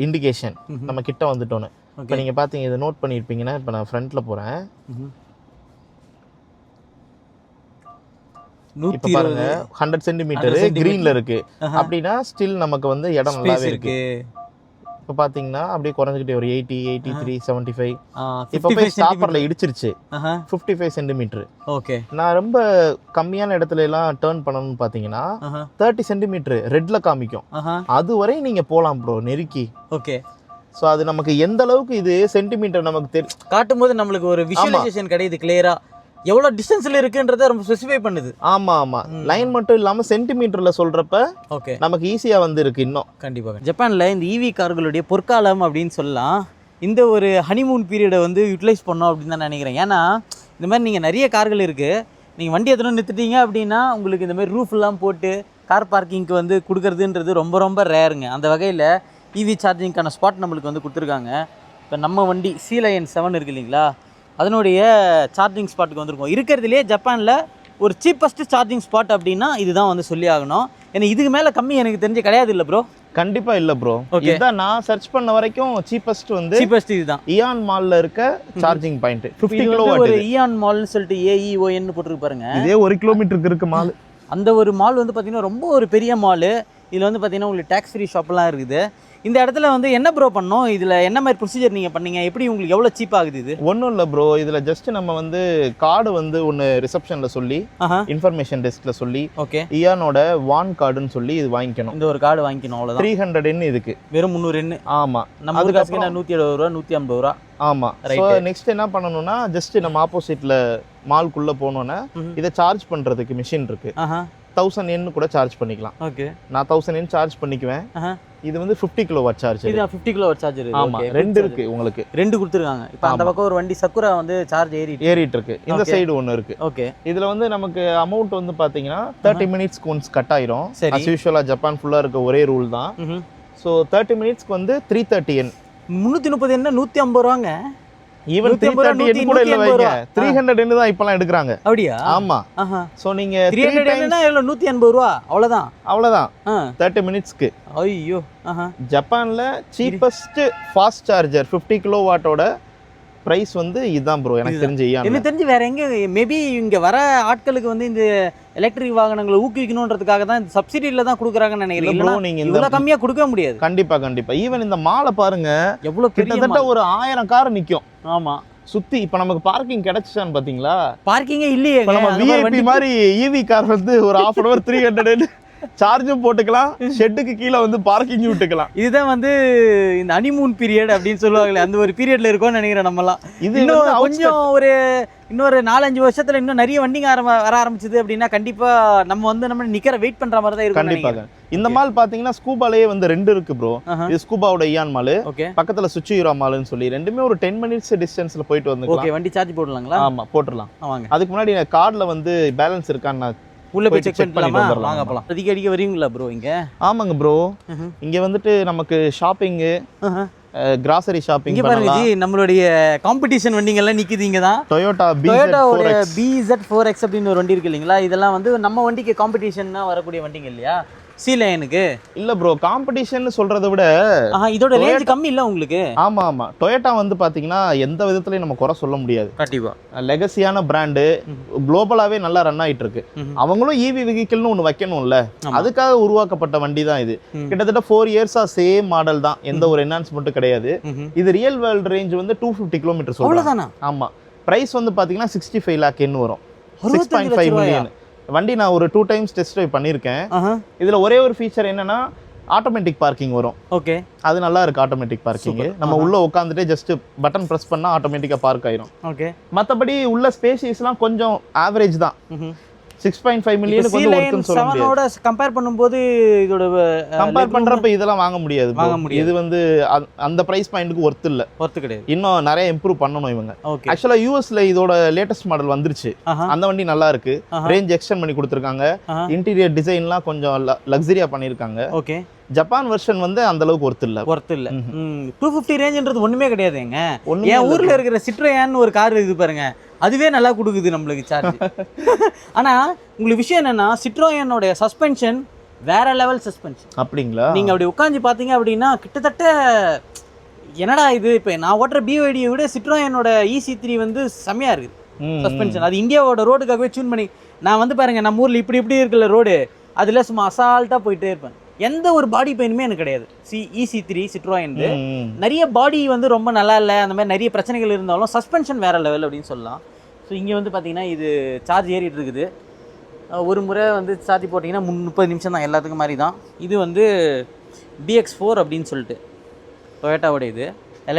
[SPEAKER 2] இண்டிகேஷன் நம்ம கிட்ட வந்துட்டோன்னு. இப்போ நீங்க பாத்தீங்க, இதை நோட் பண்ணிருப்பீங்கன்னா இப்போ நான் ஃப்ரண்ட்ல போறேன். இப்போ பாருங்க 100 சென்டிமீட்டர் கிரீன்ல இருக்கு அப்படின்னா ஸ்டில் நமக்கு வந்து இடம் நல்லாவே இருக்கு. இப்போ பாத்தீங்கன்னா அப்படியே குறைஞ்சிக்கிட்டே ஒரு 80, 83, 75. இப்போ போய் ஸ்டாப்பர்ல இடிச்சிருச்சு 55 சென்டிமீட்டர்.
[SPEAKER 1] ஓகே,
[SPEAKER 2] நான் ரொம்ப கம்மியான இடத்துல எல்லாம் டர்ன் பண்ணணும்னு பாத்தீங்கன்னா 30 சென்டிமீட்டர் ரெட்ல காமிக்கும். அதுவரை நீங்க போலாம் ப்ரோ நெருக்கி.
[SPEAKER 1] ஓகே,
[SPEAKER 2] ஸோ அது நமக்கு எந்த அளவுக்கு இது சென்டிமீட்டர் நமக்கு
[SPEAKER 1] காட்டும் போது நம்மளுக்கு ஒரு விஷுவலைசேஷன் கிடைக்குது கிளியரா, எவ்வளவு டிஸ்டன்ஸ்ல இருக்குன்றத ரொம்ப ஸ்பெசிஃபை பண்ணுது.
[SPEAKER 2] ஆமா ஆமா, லைன் மட்டும் இல்லாம சென்டிமீட்டர்ல சொல்றப்ப
[SPEAKER 1] ஓகே
[SPEAKER 2] நமக்கு ஈஸியா வந்து இருக்கு. இன்னும்
[SPEAKER 1] கண்டிப்பாக ஜப்பான்ல இந்த ஈவி கார்களுடைய பொற்காலம் அப்படின்னு சொல்லலாம். இந்த ஒரு ஹனிமூன் பீரியடை வந்து யூட்டிலைஸ் பண்ணோம் அப்படின்னு தான் நினைக்கிறேன். ஏன்னா இந்த மாதிரி நீங்கள் நிறைய கார்கள் இருக்குது, நீங்கள் வண்டி எத்தனை நிறுத்திட்டீங்க அப்படின்னா உங்களுக்கு இந்த மாதிரி ரூஃப் எல்லாம் போட்டு கார் பார்க்கிங்க்கு வந்து கொடுக்குறதுன்றது ரொம்ப ரொம்ப ரேருங்க. அந்த வகையில் இவி சார்ஜிங்க்கான ஸ்பாட் நம்மளுக்கு வந்து கொடுத்துருக்காங்க. இப்போ நம்ம வண்டி Sea Lion 7 இருக்கு இல்லைங்களா, அதனுடைய சார்ஜிங் ஸ்பாட்டுக்கு வந்திருக்கோம். இருக்கிறதுலே ஜப்பானில் ஒரு சீப்பஸ்ட் சார்ஜிங் ஸ்பாட் அப்படின்னா இதுதான் வந்து சொல்லி ஆகணும். ஏன்னா இதுக்கு மேலே கம்மி எனக்கு தெரிஞ்சு கிடையாது இல்லை ப்ரோ?
[SPEAKER 2] கண்டிப்பா இல்ல ப்ரோ. இதுதான் நான் சர்ச் பண்ண வரைக்கும் சீப்பஸ்ட் வந்து
[SPEAKER 1] சீப்பஸ்ட் இதுதான்.
[SPEAKER 2] இயான் மால்ல இருக்க சார்ஜிங் பாயிண்ட் 50
[SPEAKER 1] இது
[SPEAKER 2] கிலோவாட்.
[SPEAKER 1] ஒரு இயான் மால்னு சொல்லிட்டு AEON போட்டுருக்கு பாருங்க.
[SPEAKER 2] இதே 1 கிலோமீட்டருக்கு இருக்கு மால்.
[SPEAKER 1] அந்த ஒரு மால் வந்து பார்த்தீங்கன்னா ரொம்ப ஒரு பெரிய மால். இதில் வந்து பார்த்தீங்கன்னா உங்களுக்கு டேக்ஸ் ஃப்ரீ ஷாப்லாம் இருக்குது. இந்த இடத்துல வந்து என்ன ப்ரோ பண்ணோம், இதில் என்ன மாதிரி ப்ரொசீஜர் நீங்கள் பண்ணீங்க, எப்படி உங்களுக்கு எவ்வளோ சீப் ஆகுது இது?
[SPEAKER 2] ஒன்றும் இல்லை ப்ரோ, இதில் ஜஸ்ட் நம்ம வந்து கார்டு வந்து ஒன்று ரிசப்ஷனில் சொல்லி இன்ஃபர்மேஷன் டெஸ்கில் சொல்லி
[SPEAKER 1] ஓகே
[SPEAKER 2] இயானோட வான் கார்டுன்னு சொல்லி இது வாங்கிக்கணும்.
[SPEAKER 1] இந்த ஒரு கார்டு வாங்கிக்கணும் அவ்வளோதான்.
[SPEAKER 2] 300 எண் இதுக்கு
[SPEAKER 1] வெறும் 300 எண்.
[SPEAKER 2] ஆமாம்,
[SPEAKER 1] நம்ம அதுக்கு 170 ரூபா 150 ரூபா.
[SPEAKER 2] ஆமாம். ஸோ நெக்ஸ்ட் என்ன பண்ணணும்னா ஜஸ்ட் நம்ம ஆப்போசிட்டில் மால்குள்ளே போனோன்னே இதை சார்ஜ் பண்ணுறதுக்கு மிஷின் இருக்கு. 1000 எண் கூட சார்ஜ் பண்ணிக்கலாம்.
[SPEAKER 1] ஓகே,
[SPEAKER 2] நான் 1000 எண் சார்ஜ் பண்ணிக்குவேன். இது வந்து 50 கிலோவாட் சார்ஜர்.
[SPEAKER 1] இது 50 கிலோவாட் சார்ஜர்.
[SPEAKER 2] ஆமா, ரெண்டு இருக்கு உங்களுக்கு.
[SPEAKER 1] ரெண்டு கொடுத்துருக்காங்க. இப்போ அந்த பக்கம் ஒரு வண்டி சக்குரா வந்து சார்ஜ் ஏறிட்டு
[SPEAKER 2] இருக்கு. இந்த சைடு ஒன்னு இருக்கு.
[SPEAKER 1] ஓகே,
[SPEAKER 2] இதுல வந்து நமக்கு அமௌண்ட் வந்து பாத்தீங்கன்னா 30 மினிட்ஸ்க்கு ஒன்ஸ் கட் ஆயிரும். as usual ஜப்பான் ஃபுல்லா இருக்க ஒரே ரூல் தான். சோ 30 மினிட்ஸ்க்கு வந்து 330 என்.
[SPEAKER 1] 330 என்ன 150 ரூபாங்க.
[SPEAKER 2] ஈவன் 330 என் கூட இல்ல வைங்க. 300 என் தான் இப்பலாம் எடுக்கறாங்க.
[SPEAKER 1] அப்படியா?
[SPEAKER 2] ஆமா. சோ நீங்க
[SPEAKER 1] 300 என்னா எவ்வளவு 180 ரூபா அவ்வளவுதான்
[SPEAKER 2] 30 மினிட்ஸ்க்கு.
[SPEAKER 1] ஐயோ.
[SPEAKER 2] ஜப்பான்ல சீப்பஸ்ட் ஃபாஸ்ட் சார்ஜர் 50 கிலோவாட்டோட பிரைஸ் வந்து இதுதான் ப்ரோ எனக்கு தெரிஞ்சு.
[SPEAKER 1] எனக்கு தெரிஞ்சு வேற எங்க மேபி இங்க வர ஆட்களுக்கு வந்து இந்த எலக்ட்ரிக் வாகனங்களை ஊக்குவிக்கணும்ன்றதுக்காக தான் இந்த சப்சிடில தான் கொடுக்குறாங்கன்னு நினைக்கிறேன்.
[SPEAKER 2] ப்ரோ நீங்க
[SPEAKER 1] இவ்வளவு கம்மியா கொடுக்க முடியாது.
[SPEAKER 2] கண்டிப்பா. ஈவன் இந்த மாலை பாருங்க,
[SPEAKER 1] எவ்வளவு
[SPEAKER 2] கிட்டத்தட்ட ஒரு 1000 கார் நிக்கும்.
[SPEAKER 1] ஆமா,
[SPEAKER 2] சுத்தி. இப்ப நமக்கு பார்க்கிங் கிடைச்சான்னு பாத்தீங்களா?
[SPEAKER 1] பார்க்கிங்கே இல்லையே.
[SPEAKER 2] நம்ம விஐபி மாதிரி ஈவி கார் வந்து ஒரு 1/2 hour 300 சார்ஜும் போட்டுக்கலாம், ஷெட்டுக்கு கீழே வந்து பார்க்கிங் விட்டுக்கலாம்.
[SPEAKER 1] இதுதான் வந்து இந்த ஹனிமூன் பீரியட் அப்படின்னு சொல்லுவாங்களே, அந்த ஒரு பீரியட்ல இருக்கும்னு நினைக்கிறேன் நம்மலாம். இது இன்னும் கொஞ்சம் ஒரு இன்னொரு 4-5 வருஷத்துல இன்னும் நிறைய வண்டிங்க வர ஆரம்பிச்சது அப்படின்னா கண்டிப்பா நம்ம வந்து நம்ம நிக்கிற வெயிட் பண்ற மாதிரி தான் இருக்கும்.
[SPEAKER 2] கண்டிப்பாக. இந்த மால் பாத்தீங்கன்னா ஸ்கூபாலயே வந்து 2 இருக்கு ப்ரோ. இது ஸ்கூபாவோட இயான் மால், பக்கத்துல சுச்சியூரா மால்னு சொல்லி ரெண்டுமே ஒரு 10 மினிட்ஸ் டிஸ்டன்ஸ்ல போயிட்டு வந்துக்கலாம்.
[SPEAKER 1] ஓகே, வண்டி சார்ஜ் போடலாங்களா?
[SPEAKER 2] ஆமா, போட்டுடலாம். அதுக்கு முன்னாடி கார்டுல வந்து பேலன்ஸ் இருக்கான்னு நான்
[SPEAKER 1] உள்ள போய் செக் பண்ணிட்டு வாங்க போலாம். அடிக்கடி வரீங்களா ப்ரோ இங்க?
[SPEAKER 2] ஆமாங்க ப்ரோ, இங்க வந்துட்டு நமக்கு ஷாப்பிங், கிராசரி ஷாப்பிங்
[SPEAKER 1] இங்க பாருங்க ஜி, நம்மளுடைய காம்படிஷன் வண்டிங்க எல்லாம் நிக்குது இங்க தான்.
[SPEAKER 2] டொயோட்டா
[SPEAKER 1] BZ4X அப்படின்னு ஒரு வண்டி இருக்கு இல்லீங்களா? இதெல்லாம் வந்து நம்ம வண்டிக்கு காம்படிஷன்னா வரக்கூடிய வண்டிங்க இல்லையா? Sea Lionக்கு
[SPEAKER 2] இல்ல ப்ரோ, காம்படிஷன் சொல்றதை விட
[SPEAKER 1] இதோட ரேஞ்ச் கம்மி இல்ல உங்களுக்கு?
[SPEAKER 2] ஆமா. டொயோட்டா வந்து பாத்தீங்கன்னா எந்த விதத்துலயும் நம்ம குறை சொல்ல முடியாது.
[SPEAKER 1] கண்டிப்பா
[SPEAKER 2] லெகசியான பிராண்டு, குளோபலாவே நல்லா ரன் ஆயிட்டு இருக்கு. அவங்களும் ஈவி வெஹிக்கிள்னு ஒண்ணு வைக்கணும்ல, அதுக்காக உருவாக்கப்பட்ட வண்டி தான் இது. கிட்டத்தட்ட 4 இயர்ஸா சேம் மாடல் தான், எந்த ஒரு என்ஹான்ஸ்மெண்ட்டும் கிடையாது. இது ரியல் வேர்ல்ட் ரேஞ்ச் வந்து 250 கிலோமீட்டர் சொல்றாங்க. ஆமா, பிரைஸ் வந்து பாத்தீங்கன்னா 65 lakh என்ன வரும், 6.5 million. வண்டி நான் ஒரு 2 times டெஸ்ட் ட்ரைவ் பண்ணியிருக்கேன். இதுல ஒரே ஒரு ஃபீச்சர் என்னன்னா ஆட்டோமேட்டிக் பார்க்கிங் வரும். ஓகே, அது நல்லா இருக்கு. ஆட்டோமேட்டிக் பார்க்கிங் நம்ம உள்ள உட்காந்துட்டே ஜஸ்ட் பட்டன் பிரஸ் பண்ணா ஆட்டோமேட்டிக்கா பார்க் ஆயிரும். ஓகே, மத்தபடி உள்ள ஸ்பேசியஸ்லாம் கொஞ்சம் ஆவரேஜ் தான். 6.5 மில்லியனுக்கு வந்து ஒர்த்துன்னு சொல்ல முடியாது.
[SPEAKER 1] கம்பேர் பண்ணும்போது இதோட
[SPEAKER 2] கம்பேர் பண்றப்ப இதெல்லாம் வாங்க முடியாது. இது வந்து அந்த பிரைஸ் பாயிண்ட்க்கு ஒர்த் இல்ல, ஒர்த் கிடையாது. இன்னும் நிறைய இம்ப்ரூவ் பண்ணணும் இவங்க. ஆக்சுவலா யூஎஸ்ல இதோட லேட்டஸ்ட் மாடல் வந்துருச்சு. அந்த வண்டி நல்லா இருக்கு, ரேஞ்ச் எக்ஸ்டெண்ட் பண்ணி கொடுத்துருக்காங்க, இன்டீரியர் டிசைன்லாம் கொஞ்சம் லக்ஸரியா பண்ணிருக்காங்க. ஓகே, ஜப்பான் வெர்ஷன் வந்து அந்த அளவுக்கு ஒர்த் இல்ல.
[SPEAKER 1] 250 ரேஞ்ச்ன்றது ஒண்ணுமே கிடையாதுங்க. என் ஊர்ல இருக்கிற சிட்ரோயான்னு ஒரு கார் இருக்கு பாருங்க, அதுவே நல்லா கொடுக்குது நம்மளுக்கு சார்ஜ். ஆனா உங்களுக்கு விஷயம் என்னன்னா, சிட்ரோயனோட சஸ்பென்ஷன் வேற லெவல் சஸ்பென்ஷன்.
[SPEAKER 2] அப்படிங்களா?
[SPEAKER 1] நீங்க அப்படி உட்காந்து பாத்தீங்க அப்படின்னா கிட்டத்தட்ட என்னடா இது, இப்போ நான் ஓட்டுற BYD-யை விட சிட்ரோயனோட EC3 வந்து செம்மையா இருக்குது சஸ்பென்ஷன். அது இந்தியாவோட ரோடுக்காகவே டியூன் பண்ணி. நான் வந்து பாருங்க, நம்ம ஊர்ல இப்படி இருக்குல்ல ரோடு, அதுல சும்மா அசால்ட்டா போயிட்டே இருப்பேன். எந்த ஒரு பாடி பெயினுமே எனக்கு கிடையாது. EC3 சிட்ரோயன் நிறைய பாடி வந்து ரொம்ப நல்லா இல்லை, அந்த மாதிரி நிறைய பிரச்சனைகள் இருந்தாலும் சஸ்பென்ஷன் வேற லெவல் அப்படின்னு சொல்லலாம். ஸோ இங்கே வந்து பார்த்தீங்கன்னா இது சார்ஜ் ஏறிட்டு இருக்குது. ஒரு முறை வந்து சார்ஜ் போட்டிங்கன்னா 30 நிமிஷம் தான், எல்லாத்துக்கும் மாதிரி தான். இது வந்து BX4 அப்படின்னு சொல்லிட்டு டொயோட்டாவோட இது.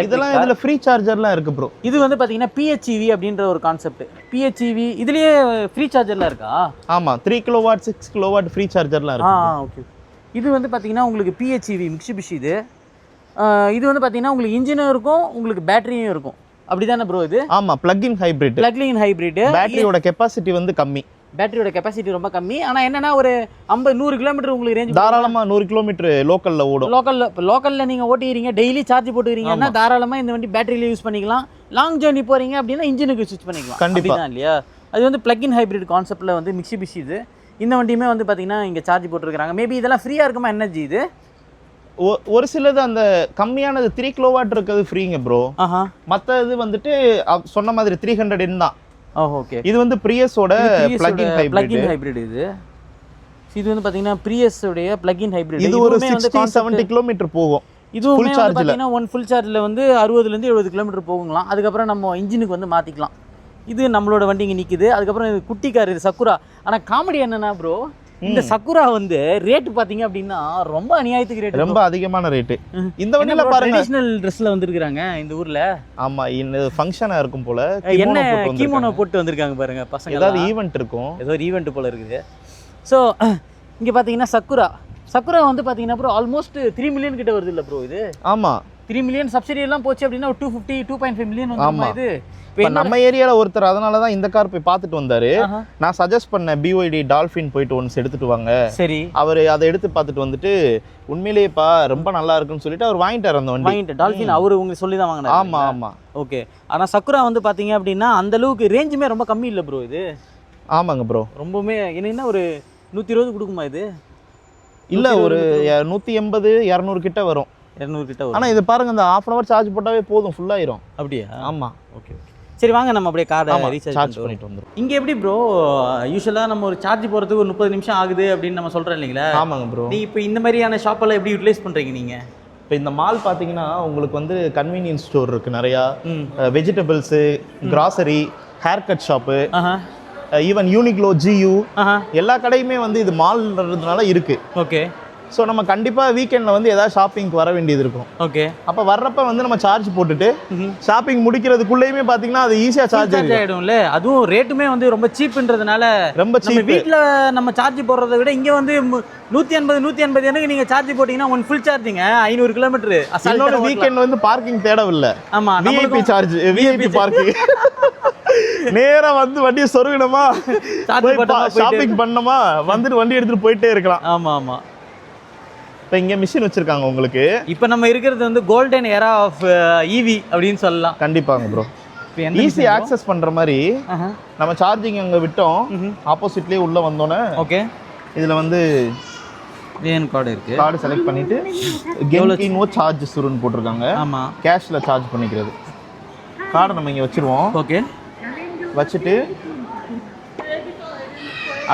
[SPEAKER 2] இதெல்லாம் இதுல ஃப்ரீ சார்ஜர்லாம் இருக்கு ப்ரோ.
[SPEAKER 1] இது வந்து பாத்தீங்கன்னா PHEV அப்படின்ற ஒரு கான்செப்ட். PHEV இதுலயே ஃப்ரீ சார்ஜர்லாம் இருக்கா?
[SPEAKER 2] ஆமா, 3 கிலோவாட் 6 கிலோவாட் ஃப்ரீ சார்ஜர்லாம் இருக்கு.
[SPEAKER 1] ஓகே. இது வந்து பார்த்தீங்கன்னா உங்களுக்கு PHEV மிக்ஸிபிஷி இது. இது வந்து பார்த்தீங்கன்னா உங்களுக்கு இன்ஜினும் இருக்கும், உங்களுக்கு பேட்டரியும் இருக்கும். அப்படிதானே ப்ரோ இது?
[SPEAKER 2] ஆமா, plug in hybrid.
[SPEAKER 1] Plug in hybrid.
[SPEAKER 2] பேட்டரியோட கெபாசிட்டி வந்து கம்மி.
[SPEAKER 1] பேட்டரியோட கெப்பாசிட்டி ரொம்ப கம்மி. ஆனால் என்னன்னா ஒரு 50-100 கிலோமீட்டர் உங்களுக்கு ரேஞ்ச்
[SPEAKER 2] தாராளமாக 100 கிலோமீட்டர் லோக்கலில் ஓடும்.
[SPEAKER 1] லோக்கலில் நீங்கள் ஓட்டிக்கிறீங்க, டெய்லி சார்ஜ் போட்டுக்கிறீங்கன்னா தாராளமாக இந்த வண்டி பேட்டரியில யூஸ் பண்ணிக்கலாம். லாங் ஜேர்னி போகிறீங்க அப்படின்னா இன்ஜினுக்கு ஸ்விட்ச் பண்ணிக்கலாம்.
[SPEAKER 2] கண்டிப்பாக
[SPEAKER 1] தான் இல்லையா? அது வந்து பிளக்-இன் ஹைப்ரிட் கான்செப்ட்டில் வந்து மிக்ஸிபிஷி இது. இந்த வண்டியுமே வந்து பார்த்தீங்கன்னா இங்கே சார்ஜ் போட்டுருக்காங்க. மேபி இதெல்லாம் ஃப்ரீயாக இருக்குமா எனர்ஜி இது?
[SPEAKER 2] ஒரு சிலது அந்த கம்மியானது 3 கிலோவாட் இருக்கிறது ஃப்ரீங்க ப்ரோ. மற்ற இது வந்துட்டு சொன்ன மாதிரி 300 தான்.
[SPEAKER 1] ஓகே.
[SPEAKER 2] இது வந்து பிரியஸோட பிளக்-இன்
[SPEAKER 1] ஹைப்ரிட் இது. இது வந்து பார்த்தீங்கன்னா பிரியஸோடைய பிளக்-இன் ஹைப்ரிட்.
[SPEAKER 2] இது ஒரு 60-70 கிலோமீட்டர் போகும்.
[SPEAKER 1] இதுவுமே வந்து பார்த்தீங்கன்னா ஃபுல் சார்ஜில் வந்து 60-70 கிலோமீட்டர் போகுங்களாம். அதுக்கப்புறம் நம்ம இன்ஜினுக்கு வந்து மாற்றிக்கலாம். இது நம்மளோட வண்டி இங்கே நிற்குது. அதுக்கப்புறம் இது குட்டி கார், இது சக்குரா. ஆனால் காமெடி என்னன்னா ப்ரோ, இந்த சக்குரா வந்து ரேட் பார்த்தீங்க அப்படின்னா ரொம்ப அநியாயத்துக்கு ரேட்,
[SPEAKER 2] ரொம்ப அதிகமான ரேட்டு. இந்த வண்டியில பாருங்க
[SPEAKER 1] ட்ரெடிஷனல் ட்ரெஸ்ல வந்திருக்காங்க இந்த ஊர்ல.
[SPEAKER 2] ஆமா, இந்த ஃபங்க்ஷனா இருக்கும் போல.
[SPEAKER 1] என்ன கீமோனோ போட்டு வந்திருக்காங்க பாருங்க பசங்க.
[SPEAKER 2] ஏதாவது ஈவென்ட் இருக்கும்,
[SPEAKER 1] ஏதோ ஒரு ஈவென்ட் போல இருக்குது. ஸோ இங்கே பார்த்தீங்கன்னா சக்குரா வந்து பார்த்தீங்கன்னா ப்ரோ ஆல்மோஸ்ட் 3 மில்லியன் கிட்ட வருது இல்லை ப்ரோ இது?
[SPEAKER 2] ஆமா,
[SPEAKER 1] 3 மில்லியன் சப்சிடி எல்லாம் போச்சு அப்படின்னா ஒரு 2.5 மில்லியன் வந்து இது.
[SPEAKER 2] இப்போ நம்ம ஏரியால ஒருத்தர் அதனால தான் இந்த கார் போய் பார்த்துட்டு வந்தாரு. நான் சஜஸ்ட் பண்ணேன் BYD டால்ஃபின் போயிட்டு ஒன்ஸ் எடுத்துட்டு வாங்க.
[SPEAKER 1] சரி,
[SPEAKER 2] அவர் அதை எடுத்து பார்த்துட்டு வந்துட்டு உண்மையிலேயேப்பா ரொம்ப நல்லா இருக்குன்னு சொல்லிட்டு அவர் வாங்கிட்டார் அந்த வண்டி.
[SPEAKER 1] டால்ஃபின் அவரு உங்களுக்கு சொல்லி தான் வாங்கினாரு.
[SPEAKER 2] ஆமா.
[SPEAKER 1] ஓகே. ஆனால் சக்குரா வந்து பார்த்தீங்க அப்படின்னா அந்த அளவுக்கு ரேஞ்சுமே ரொம்ப கம்மி இல்லை ப்ரோ இது?
[SPEAKER 2] ஆமாங்க ப்ரோ,
[SPEAKER 1] ரொம்பவுமே என்ன ஒரு 120 கொடுக்குமா இது?
[SPEAKER 2] இல்லை, ஒரு 180-200 கிட்ட வரும்.
[SPEAKER 1] 200 கிட்ட வரும்.
[SPEAKER 2] ஆனால் இது பாருங்க, இந்த 1/2 hour சார்ஜ் போட்டாவே போதும், ஃபுல் ஆயிரும்.
[SPEAKER 1] அப்படியா?
[SPEAKER 2] ஆமா.
[SPEAKER 1] ஓகே. சரி வாங்க நம்ம அப்படியே கார்டை
[SPEAKER 2] ரீசார்ஜ் பண்ணிட்டு வந்துடும்.
[SPEAKER 1] இங்கே எப்படி ப்ரோ யூஸ்வலாக நம்ம ஒரு சார்ஜ் போகிறதுக்கு ஒரு 30 நிமிஷம் ஆகுது அப்படின்னு நம்ம சொல்கிறோம் இல்லைங்களா?
[SPEAKER 2] ஆமாங்க ப்ரோ.
[SPEAKER 1] நீ இப்போ இந்த மாதிரியான ஷாப்பெல்லாம் எப்படி யூட்டிலைஸ் பண்ணுறீங்க நீங்கள்?
[SPEAKER 2] இப்போ இந்த மால் பார்த்தீங்கன்னா உங்களுக்கு வந்து கன்வீனியன்ஸ் ஸ்டோர் இருக்குது நிறையா, vegetables, grocery, hair cut shop, even Uniqlo, GU, எல்லா கடையுமே வந்து இது மால்ன்றதுனால இருக்குது.
[SPEAKER 1] ஓகே.
[SPEAKER 2] ஸோ நம்ம கண்டிப்பாக வீக்கெண்டில் வந்து ஏதாவது ஷாப்பிங்க்கு வர வேண்டியது இருக்கும்.
[SPEAKER 1] ஓகே.
[SPEAKER 2] அப்போ வர்றப்ப வந்து நம்ம சார்ஜ் போட்டுட்டு ஷாப்பிங் முடிக்கிறதுக்குள்ளேயுமே பார்த்தீங்கன்னா அது ஈஸியாக சார்ஜ்
[SPEAKER 1] ஆகிடும்ல. அதுவும் ரேட்டுமே வந்து ரொம்ப சீப்புன்றதுனால
[SPEAKER 2] ரொம்ப சீப்.
[SPEAKER 1] வீட்டில் நம்ம சார்ஜ் போடுறத விட இங்கே வந்து 180 எனக்கு நீங்கள் சார்ஜ் போட்டிங்கன்னா ஒன் ஃபுல் சார்ஜிங்க 500 கிலோமீட்டர்.
[SPEAKER 2] இன்னொரு வீக்கெண்ட் வந்து பார்க்கிங் தேடவில்லை.
[SPEAKER 1] ஆமாம்,
[SPEAKER 2] விஐபி சார்ஜ், விஐபி பார்க்கிங். நேரா வந்து வண்டியை சொருகணுமா, ஷாப்பிங் பண்ணணுமா, வந்துட்டு வண்டி எடுத்துட்டு போயிட்டே இருக்கலாம்.
[SPEAKER 1] ஆமாம்.
[SPEAKER 2] இப்போ இங்கே மிஷின் வச்சிருக்காங்க உங்களுக்கு.
[SPEAKER 1] இப்போ நம்ம இருக்கிறது வந்து கோல்டன் எரா ஆஃப் EV அப்படின்னு சொல்லலாம்.
[SPEAKER 2] கண்டிப்பாக ப்ரோ. ஈஸி ஆக்சஸ் பண்ணுற மாதிரி நம்ம சார்ஜிங் அங்கே விட்டோம், ஆப்போசிட்லேயே உள்ளே வந்தோன்னே
[SPEAKER 1] ஓகே
[SPEAKER 2] இதில் வந்து
[SPEAKER 1] ஏன் கார்டு இருக்குது,
[SPEAKER 2] கார்டு செலக்ட் பண்ணிவிட்டு கென்கினோ சார்ஜ் சுருன்னு போட்டிருக்காங்க.
[SPEAKER 1] ஆமாம்,
[SPEAKER 2] கேஷில் சார்ஜ் பண்ணிக்கிறது. கார்டை நம்ம இங்கே வச்சுருவோம்.
[SPEAKER 1] ஓகே.
[SPEAKER 2] வச்சுட்டு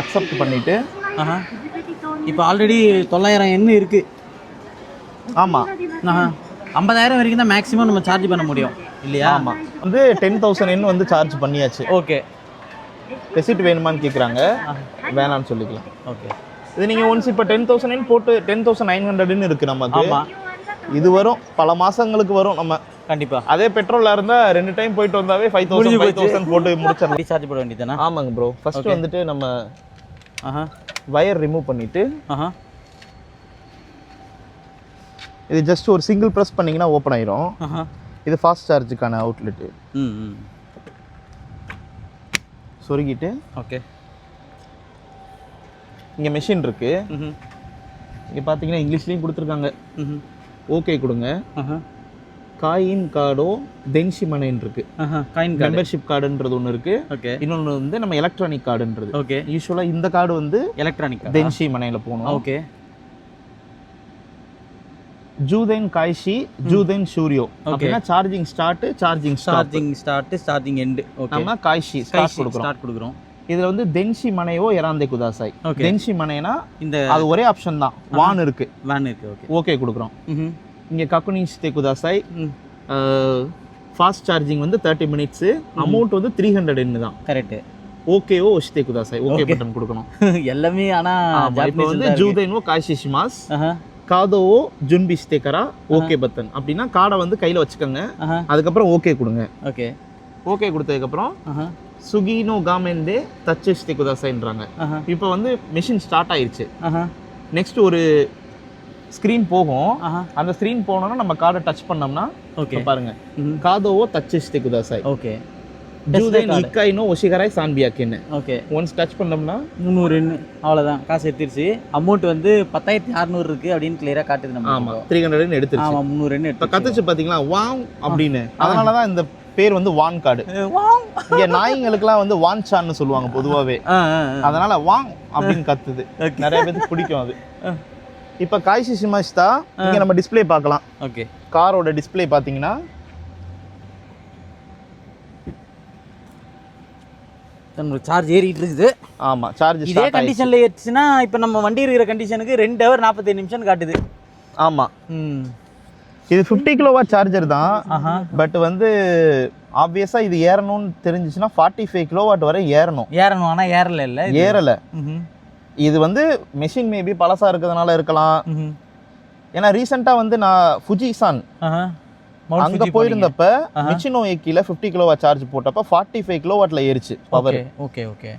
[SPEAKER 2] அக்செப்ட் பண்ணிவிட்டு
[SPEAKER 1] இப்போ ஆல்ரெடி 900 எண்ணு இருக்கு.
[SPEAKER 2] ஆமாம்,
[SPEAKER 1] 50,000 வரைக்கும் தான் மேக்ஸிமம் நம்ம சார்ஜ் பண்ண முடியும் இல்லையா?
[SPEAKER 2] ஆமாம், வந்து 10,000 எண் வந்து சார்ஜ் பண்ணியாச்சு.
[SPEAKER 1] ஓகே.
[SPEAKER 2] ரெசிப்ட் வேணுமான்னு கேட்குறாங்க, வேணான்னு சொல்லிக்கலாம்.
[SPEAKER 1] ஓகே.
[SPEAKER 2] இது நீங்கள் ஒன்ஸ் இப்போ 10,000 எண் போட்டு 10,900 இருக்குது நமக்கு.
[SPEAKER 1] ஆமாம், இது
[SPEAKER 2] வரும், பல மாதங்களுக்கு வரும். நம்ம
[SPEAKER 1] கண்டிப்பாக
[SPEAKER 2] அதே பெட்ரோலில் இருந்தால் 2 டைம் போயிட்டு வந்தாவே 5,000 போட்டு முடிச்சிடலாம்.
[SPEAKER 1] ரீசார்ஜ் போட வேண்டியதானே?
[SPEAKER 2] ஆமாங்க ப்ரோ. ஃபர்ஸ்ட் வந்துட்டு நம்ம வயர் ரிமூவ் பண்ணிட்டு இது ஜஸ்ட் ஒரு சிங்கிள் ப்ரெஸ் பண்ணிங்கன்னா ஓப்பன் ஆயிரும். இது ஃபாஸ்ட் சார்ஜுக்கான அவுட்லெட்டு. சொருகிட்டு
[SPEAKER 1] ஓகே.
[SPEAKER 2] இங்கே மெஷின் இருக்கு. இங்கே பார்த்தீங்கன்னா இங்கிலீஷ்லேயும் கொடுத்துருக்காங்க. ஓகே கொடுங்க. காயின் கார்டோ தென்ஷி மனைன்னு இருக்கு.
[SPEAKER 1] காயின்
[SPEAKER 2] மெம்பர்ஷிப் கார்டுன்றது ஒன்று இருக்கு.
[SPEAKER 1] ஓகே.
[SPEAKER 2] இன்னொன்று வந்து நம்ம எலக்ட்ரானிக் கார்டுன்றது.
[SPEAKER 1] ஓகே.
[SPEAKER 2] யூஸ்வலாக இந்த கார்டு வந்து
[SPEAKER 1] எலக்ட்ரானிக்
[SPEAKER 2] தென்ஷி மனையில் போகணும்.
[SPEAKER 1] ஓகே.
[SPEAKER 2] ஜூதென் காய்ஷி, ஜூதென் ஷூரியோ அப்படின்னா charging start,
[SPEAKER 1] charging end. Okay. நம்ம
[SPEAKER 2] காய்ஷி ஸ்டார்ட் கொடுக்குறோம். இதுல வந்து தென்ஷி மனையோ எராந்தே குதாசாய். தென்ஷி மனைனா இந்த அது ஒரே ஆப்ஷன் தான். வான் இருக்கு.
[SPEAKER 1] ஓகே.
[SPEAKER 2] ஓகே கொடுக்குறோம். இங்கே கக்குனிஷ்தே குதாசாய். ஃபாஸ்ட் சார்ஜிங் வந்து 30 மினிட்ஸு. அமௌண்ட் வந்து 300 எண்ணு தான்.
[SPEAKER 1] கரெக்ட்.
[SPEAKER 2] ஓகேவோ ஒஷ்தே குதாசாய். ஓகே பட்டன் கொடுக்கணும் எல்லாமே. ஆனால் இப்போ வந்து ஜூதென்வோ காய்ஷிஷிமாஸ், காதோவோ ஜுன்பிஷ்தே கரா ஓகே பட்டன் அப்படின்னா கார்டை வந்து கையில் வச்சுக்கோங்க. அதுக்கப்புறம் ஓகே கொடுங்க.
[SPEAKER 1] ஓகே.
[SPEAKER 2] ஓகே கொடுத்ததுக்கப்புறம் சுகினோ காமெண்டே தச்சிஷ்தே குதாசாய்ன்றாங்க. இப்போ வந்து மிஷின் ஸ்டார்ட் ஆயிடுச்சு. நெக்ஸ்ட் ஒரு ஸ்க்ரீன் போகும். அந்த ஸ்க்ரீன் போனோம்னா நம்ம கார்டை டச் பண்ணோம்னா ஓகே பாருங்க, காதோவோ தச்சிஷ்தே குதாசாய்.
[SPEAKER 1] ஓகே.
[SPEAKER 2] ஜூதேன் இக்காயினோ ஒஷிகராய் சான்பியாக்கின்னு.
[SPEAKER 1] ஓகே,
[SPEAKER 2] ஒன்ஸ் டச் பண்ணோம்னா
[SPEAKER 1] 300 அவ்வளோதான், காசு எடுத்துருச்சு. அமௌண்ட் வந்து 10,600 இருக்கு அப்படின்னு கிளியராக காட்டுது நம்ம.
[SPEAKER 2] ஆமா 300 எடுத்துருச்சு.
[SPEAKER 1] ஆமாம் 300
[SPEAKER 2] இப்போ கத்துச்சு பார்த்தீங்களா வாங் அப்படின்னு. அதனால தான் இந்த பேர் வந்து வான் கார்டு. இங்கே நாய்ங்களுக்குலாம் வந்து வான் சான்னு சொல்லுவாங்க பொதுவாகவே, அதனால வாங் அப்படின்னு கத்துது. நிறைய பேருக்கு பிடிக்கும் அது. இப்போ காய்ச்சி சிமாஸ்தா இங்கே நம்ம டிஸ்பிளே பார்க்கலாம்.
[SPEAKER 1] ஓகே,
[SPEAKER 2] காரோட டிஸ்பிளே பார்த்தீங்கன்னா
[SPEAKER 1] நம்மளுக்கு சார்ஜ் ஏறிட்டு இருக்குது.
[SPEAKER 2] ஆமா சார்ஜ்
[SPEAKER 1] இதே கண்டிஷன்ல ஏறிச்சுன்னா இப்போ நம்ம வண்டி இருக்கிற கண்டிஷனுக்கு 2 ஹவர் 45 நிமிஷம் காட்டுது.
[SPEAKER 2] ஆமா, இது 50 கிலோவாட் சார்ஜர் தான். பட் வந்து ஆப்வியஸா இது ஏறணும்னு தெரிஞ்சிச்சுன்னா 45 கிலோவாட் வரை ஏறணும்.
[SPEAKER 1] ஆனா ஏறல.
[SPEAKER 2] இது வந்து மெஷின் மேபி பழசா இருக்கிறதுனால இருக்கலாம். ஏன்னா ரீசெண்டா வந்து நான் ஃபுஜிசான் அங்க போயிருந்தப்ப மிச்சினோ ஏக்கில 50 கிலோவாட் சார்ஜ் போட்டப்ப 45 கிலோவாட்ல ஏறிச்சு பவர்.
[SPEAKER 1] ஓகே ஓகே,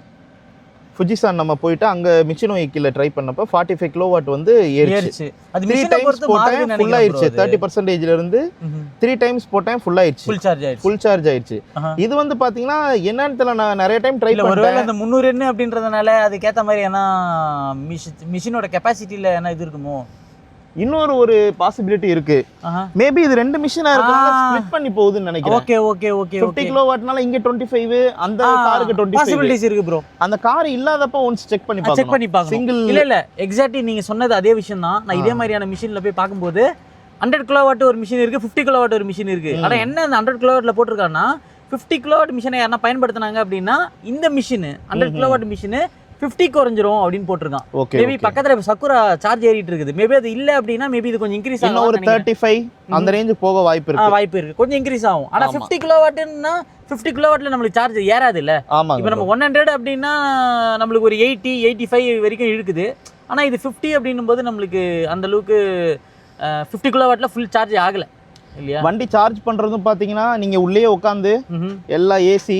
[SPEAKER 2] ஃபுஜிசான் நம்ம போயிட்டு அங்க மிச்சினோ ஏக்கில ட்ரை பண்ணப்ப 45 கிலோவாட் வந்து ஏறிச்சு.
[SPEAKER 1] அது
[SPEAKER 2] 3 டைம்ஸ் போட்டேன் ஃபுல் ஆயிருச்சு. 30% இருந்து 3 டைம்ஸ் போட்டேன் ஃபுல் ஆயிருச்சு, ஃபுல் சார்ஜ் ஆயிருச்சு. இது வந்து பாத்தீங்கன்னா என்னன்னு தெரியல, நான் நிறைய டைம் ட்ரை பண்ணேன்.
[SPEAKER 1] ஒருவேளை அந்த 300 என்ன அப்படின்றதுனால அதுக்கு ஏத்த மாதிரி ஏன்னா மிஷினோட கெபாசிட்டில என்ன இது இருக்குமோ.
[SPEAKER 2] இன்னொரு ஒரு பாசிபிலிட்டி இருக்கு. மேபி இது 2 மிஷினா இருக்கனால ஸ்ப்ளிட் பண்ணி போகுதுன்னு நினைக்கிறேன்.
[SPEAKER 1] ஓகே ஓகே ஓகே,
[SPEAKER 2] 50 கிலோவாட்னால இங்க 25, அந்த காருக்கு 25
[SPEAKER 1] பாசிபிலிட்டிஸ் இருக்கு ப்ரோ.
[SPEAKER 2] அந்த கார் இல்லாதப்ப ஒன்ஸ் செக் பண்ணி பார்க்கணும்.
[SPEAKER 1] சிங்கிள் இல்ல எக்ஸாக்ட்லி நீங்க சொன்னது அதே விஷயம் தான். நான் இதே மாதிரியான மிஷின்ல போய் பார்க்கும்போது 100 கிலோவாட் ஒரு மிஷின் இருக்கு, 50 கிலோவாட் ஒரு மிஷின் இருக்கு. ஆனா என்ன அந்த 100 கிலோவாட்ல போட்டிருக்காங்கன்னா 50 கிலோவாட் மிஷினை யாரா பயன்படுத்தினாங்க அப்படின்னா இந்த மிஷின் 100 கிலோவாட் மிஷின் 50 குறைஞ்சிரும் அப்படின்னு போட்டிருக்கான். மேபி பக்கத்துல சக்குரா சார்ஜ் ஏறிட்டு இருக்குது. மேபி அது இல்ல அப்படின்னா மேபி இது கொஞ்சம் இன்க்ரீஸ் ஆகும்.
[SPEAKER 2] ஒரு 35 அந்த ரேஞ்ச் போக வாய்ப்பு
[SPEAKER 1] இருக்கு, கொஞ்சம் இன்க்ரீஸ் ஆகும். ஆனா 50 கிலோவாட்னா 50 கிலோவாட்ல நம்மளுக்கு சார்ஜ் ஏறாது இல்ல. இப்போ நம்ம 100 அப்படின்னா நம்மளுக்கு ஒரு 80 85 வரைக்கும் இருக்குது. ஆனா இது 50 அப்படின்னும் போது நம்மளுக்கு அந்த அளவுக்கு 50 கிலோவாட்ல ஃபுல் சார்ஜ் ஆகல இல்லையா.
[SPEAKER 2] வண்டி சார்ஜ் பண்றதும் பாத்தீங்கன்னா நீங்க உள்ளே உட்காந்து எல்லா ஏசி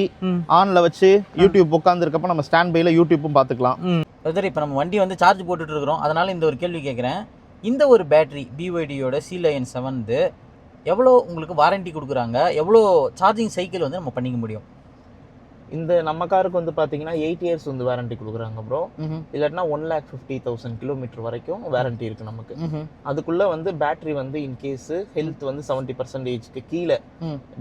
[SPEAKER 2] ஆன்ல வச்சு யூடியூப் உட்காந்து இருக்கப்ப நம்ம ஸ்டாண்ட் பைல யூடியூப்பும் பாத்துக்கலாம்.
[SPEAKER 1] இப்போ நம்ம வண்டி வந்து சார்ஜ் போட்டுட்டு இருக்கிறோம். அதனால இந்த ஒரு கேள்வி கேட்குறேன். இந்த ஒரு பேட்டரி BYDயோட C-Lion 7 எவ்வளோ உங்களுக்கு வாரண்டி கொடுக்குறாங்க, எவ்வளோ சார்ஜிங் சைக்கிள் வந்து நம்ம பண்ணிக்க முடியும்?
[SPEAKER 2] இந்த நம்ம காருக்கு வந்து பாத்தீங்கன்னா 8 இயர்ஸ் வந்து வாரண்டி கொடுக்குறாங்க ப்ரோ. இல்லாட்டினா 1,50,000 கிலோமீட்டர் வரைக்கும் வாரண்டி இருக்கு நமக்கு. அதுக்குள்ள வந்து பேட்டரி வந்து இன்கேஸ் ஹெல்த் வந்து 70%க்கு கீழே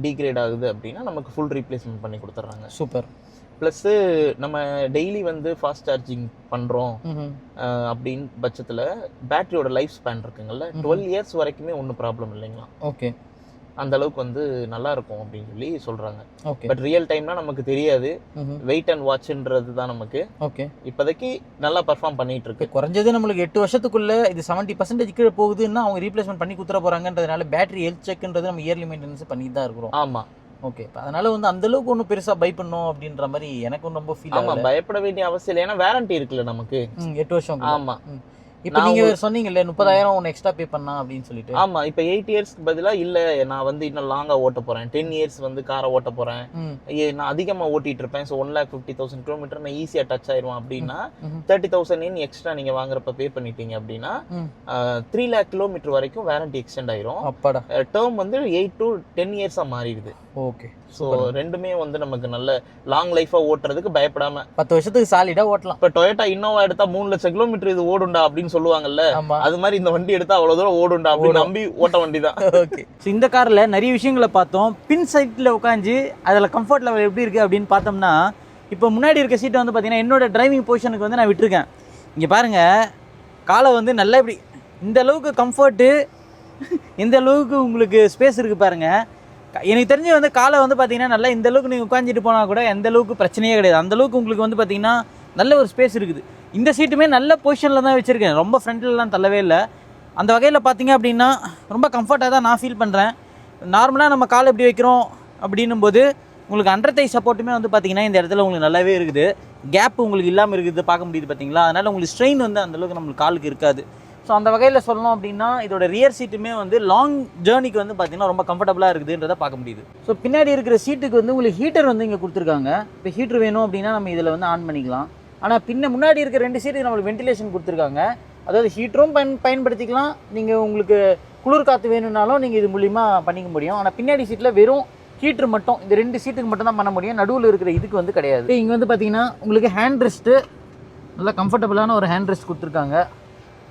[SPEAKER 2] டிகிரேட் ஆகுது அப்படின்னா நமக்கு ஃபுல் ரீப்ளேஸ்மெண்ட் பண்ணி கொடுத்துட்றாங்க.
[SPEAKER 1] சூப்பர்.
[SPEAKER 2] ப்ளஸ் நம்ம டெய்லி வந்து ஃபாஸ்ட் சார்ஜிங் பண்றோம் அப்படின்னு பட்சத்துல பேட்டரியோட லைஃப் ஸ்பேன் இருக்குங்கல்ல 12 இயர்ஸ் வரைக்குமே ஒன்றும் ப்ராப்ளம் இல்லைங்களா.
[SPEAKER 1] ஓகே,
[SPEAKER 2] அந்த அளவுக்கு வந்து நல்லா இருக்கும் அப்படின்னு சொல்லி சொல்றாங்க. பட் ரியல் டைம்னா நமக்கு தெரியாது. வெயிட் அண்ட் வாட்ச்ன்றது தான் நமக்கு. ஓகே, இப்போதைக்கு நல்லா பெர்ஃபார்ம் பண்ணிட்டு இருக்கு.
[SPEAKER 1] குறைஞ்சது நம்மளுக்கு 8 வருஷத்துக்குள்ள இது 70% கீழே போகுதுன்னா அவங்க ரீப்ளேஸ்மெண்ட் பண்ணி குத்துற போறாங்கன்றதுனால பேட்டரி ஹெல்த் செக்ன்றது நம்ம இயர்லி மெயின்டெனன்ஸ் பண்ணிட்டு தான் இருக்கிறோம்.
[SPEAKER 2] ஆமா,
[SPEAKER 1] ஓகே. அதனால வந்து அந்த அளவுக்கு ஒன்றும் பெருசா பை பண்ணும் அப்படின்ற மாதிரி எனக்கும் ரொம்ப ஃபீல் ஆகும்.
[SPEAKER 2] பயப்பட வேண்டிய அவசியம் இல்லை, ஏன்னா வாரண்டி இருக்குல்ல நமக்கு
[SPEAKER 1] 8 வருஷம்.
[SPEAKER 2] ஆமா,
[SPEAKER 1] இப்போ நீங்க சொன்னீங்கல்ல 30,000 ஒன்று எக்ஸ்ட்ரா பே பண்ணா அப்படின்னு சொல்லிட்டு.
[SPEAKER 2] ஆமா, இப்போ 8 இயர்ஸ்க்கு பதிலா இல்ல நான் வந்து இன்னும் லாங்கா ஓட்ட போறேன், 10 இயர்ஸ் வந்து காரை ஓட்ட போறேன், நான் அதிகமா ஓட்டிட்டு இருப்பேன், ஸோ 1,50,000 கிலோமீட்டர் நான் ஈஸியா டச் ஆயிடுவேன் அப்படின்னா 30,000 எக்ஸ்ட்ரா நீங்க வாங்குறப்ப பே பண்ணிட்டீங்க அப்படின்னா 3 lakh கிலோமீட்டர் வரைக்கும் வாரண்டி எக்ஸ்டெண்ட் ஆயிரும்.
[SPEAKER 1] அப்பாடா.
[SPEAKER 2] டேர்ம் வந்து 8 to 10 இயர்ஸா மாறிடுது.
[SPEAKER 1] ஓகே,
[SPEAKER 2] ஸோ ரெண்டுமே வந்து நமக்கு நல்ல லாங் லைஃபா ஓட்டுறதுக்கு பயப்படாம
[SPEAKER 1] 10 வருஷத்துக்கு சாலிடா ஓட்டலாம்.
[SPEAKER 2] இப்போ டொயோட்டா இன்னோவா எடுத்தா 3 லட்சம் கிலோமீட்டர் இது ஓடுண்டா அப்படின்னு சொல்லுவாங்கல்ல, அது மாதிரி இந்த வண்டி எடுத்தா அவ்வளவு தூரம் ஓடுண்டா அப்படின்னு நம்பி ஓட்ட வண்டி தான்.
[SPEAKER 1] ஓகே, ஸோ இந்த கார்ல நிறைய விஷயங்களை பார்த்தோம். பின் சைட்ல உட்காந்து அதில் கம்ஃபர்ட் லெவல் எப்படி இருக்கு அப்படின்னு பார்த்தோம்னா, இப்போ முன்னாடி இருக்க சீட்டை வந்து பார்த்தீங்கன்னா என்னோட டிரைவிங் பொசிஷனுக்கு வந்து நான் விட்டுருக்கேன். இங்கே பாருங்க, காலை வந்து நல்லா இப்படி இந்த அளவுக்கு கம்ஃபர்ட்டு, இந்த அளவுக்கு உங்களுக்கு ஸ்பேஸ் இருக்கு பாருங்க. எனக்கு தெரிஞ்சு வந்து காலை வந்து பார்த்தீங்கன்னா நல்லா இந்த அளவுக்கு நீங்கள் உட்காந்துட்டு போனால் கூட எந்த அளவுக்கு பிரச்சனையே கிடையாது. அந்த அளவுக்கு உங்களுக்கு வந்து பார்த்தீங்கன்னா நல்ல ஒரு ஸ்பேஸ் இருக்குது. இந்த சீட்டுமே நல்ல பொசிஷனில் தான் வச்சுருக்கேன், ரொம்ப ஃப்ரண்ட்லலாம் தள்ளவே இல்லை. அந்த வகையில் பார்த்தீங்க அப்படின்னா ரொம்ப கம்ஃபர்ட்டாக தான் நான் ஃபீல் பண்ணுறேன். நார்மலாக நம்ம காலை எப்படி வைக்கிறோம் அப்படின்னும் போது உங்களுக்கு அண்டர் தை சப்போர்ட்டுமே வந்து பார்த்தீங்கன்னா இந்த இடத்துல உங்களுக்கு நல்லாவே இருக்குது. கேப் உங்களுக்கு இல்லாமல் இருக்குது, பார்க்க முடியுது பார்த்தீங்களா. அதனால் உங்களுக்கு ஸ்ட்ரெயின் வந்து அந்தளவுக்கு நம்மளுக்கு காலுக்கு இருக்காது. ஸோ அந்த வகையில் சொல்லணும் அப்படின்னா இதோட ரியர் சீட்டுமே வந்து லாங் ஜேர்னிக்கு வந்து பார்த்தீங்கன்னா ரொம்ப கம்ஃபர்டபுளாக இருக்குதுன்றதை பார்க்க முடியுது. ஸோ பின்னாடி இருக்கிற சீட்டுக்கு வந்து உங்களுக்கு ஹீட்டர் வந்து இங்கே கொடுத்துருக்காங்க. இப்போ ஹீட்டர் வேணும் அப்படின்னா நம்ம இதில் வந்து ஆன் பண்ணிக்கலாம். ஆனால் முன்னாடி இருக்கிற 2 சீட்டுக்கு நம்மளுக்கு வென்டிலேஷன் கொடுத்துருக்காங்க. அதாவது ஹீட்டரும் பயன்படுத்திக்கலாம், நீங்கள் உங்களுக்கு குளிர் காற்று வேணும்னாலும் நீங்கள் இது மூலிமா பண்ணிக்க முடியும். ஆனால் பின்னாடி சீட்டில் வெறும் ஹீட்ரு மட்டும் இந்த 2 சீட்டுக்கு மட்டும் தான் பண்ண முடியும், நடுவில் இருக்கிற இதுக்கு வந்து கிடையாது. இங்கே வந்து பார்த்தீங்கன்னா உங்களுக்கு ஹேண்ட் ரெஸ்ட்டு நல்லா கம்ஃபர்டபுளான ஒரு ஹேண்ட் ரெஸ்ட் கொடுத்துருக்காங்க.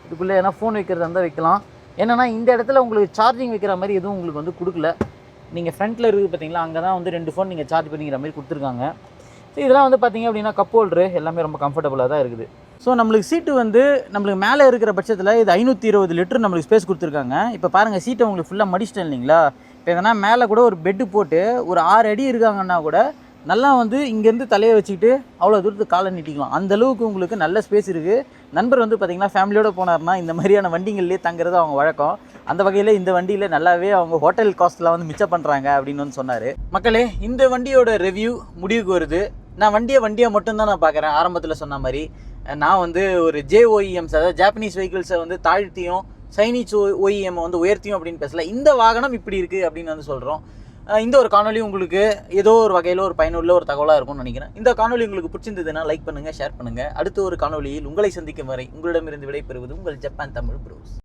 [SPEAKER 1] இதுக்குள்ளே ஏன்னா ஃபோன் வைக்கிறதா இருந்தால் வைக்கலாம். என்னென்னா இந்த இடத்துல உங்களுக்கு சார்ஜிங் வைக்கிற மாதிரி எதுவும் உங்களுக்கு வந்து கொடுக்கல. நீங்கள் ஃப்ரண்ட்டில் இருக்குது பார்த்தீங்களா, அங்கே தான் வந்து 2 ஃபோன் நீங்கள் சார்ஜ் பண்ணிக்கிற மாதிரி கொடுத்துருக்காங்க. ஸோ இதெல்லாம் வந்து பார்த்தீங்க அப்படின்னா கப் ஹோல்டரு எல்லாமே ரொம்ப கம்ஃபர்டபுளாக தான் இருக்குது. ஸோ நம்மளுக்கு சீட்டு வந்து நம்மளுக்கு மேலே இருக்கிற பட்சத்தில் இது 520 லிட்டர் நம்மளுக்கு ஸ்பேஸ் கொடுத்துருக்காங்க. இப்போ பாருங்கள் சீட்டை உங்களுக்கு ஃபுல்லாக மடிச்சிட்டேன் இல்லைங்களா. இப்போ எதனா மேலே கூட ஒரு பெட்டு போட்டு ஒரு 6 அடி இருக்காங்கன்னா கூட நல்லா வந்து இங்கேருந்து தலையை வச்சுக்கிட்டு அவ்வளோ தூரத்துக்கு காலை நீட்டிக்கலாம். அந்தளவுக்கு உங்களுக்கு நல்ல ஸ்பேஸ் இருக்குது. நண்பர் வந்து பார்த்திங்கன்னா ஃபேமிலியோடு போனார்னா இந்த மாதிரியான வண்டிகள்லேயே தங்குறது அவங்க வழக்கம். அந்த வகையில் இந்த வண்டியில் நல்லாவே அவங்க ஹோட்டல் காஸ்ட்லாம் வந்து மிச்சம் பண்ணுறாங்க அப்படின்னு வந்து சொன்னார். மக்களே, இந்த வண்டியோட ரிவ்யூ முடிவுக்கு வருது. நான் வண்டியை மட்டும்தான் நான் பார்க்குறேன். ஆரம்பத்தில் சொன்ன மாதிரி நான் வந்து ஒரு JOEMs, அதாவது ஜாப்பனீஸ் வெஹிக்கிள்ஸை வந்து தாழ்த்தியும் சைனீஸ் OEM வந்து உயர்த்தியும் அப்படின்னு பேசல. இந்த வாகனம் இப்படி இருக்குது அப்படின்னு வந்து சொல்கிறோம். இந்த ஒரு காணொலி உங்களுக்கு ஏதோ ஒரு வகையில் ஒரு பயனுள்ள ஒரு தகவலாக இருக்கும்னு நினைக்கிறேன். இந்த காணொலி உங்களுக்கு பிடிச்சிருந்ததுன்னா லைக் பண்ணுங்கள், ஷேர் பண்ணுங்கள். அடுத்த ஒரு காணொலியில் உங்களை சந்திக்கும் வரை உங்களிடமிருந்து விடைபெறுவது உங்கள் ஜப்பான் தமிழ் ப்ரோஸ்.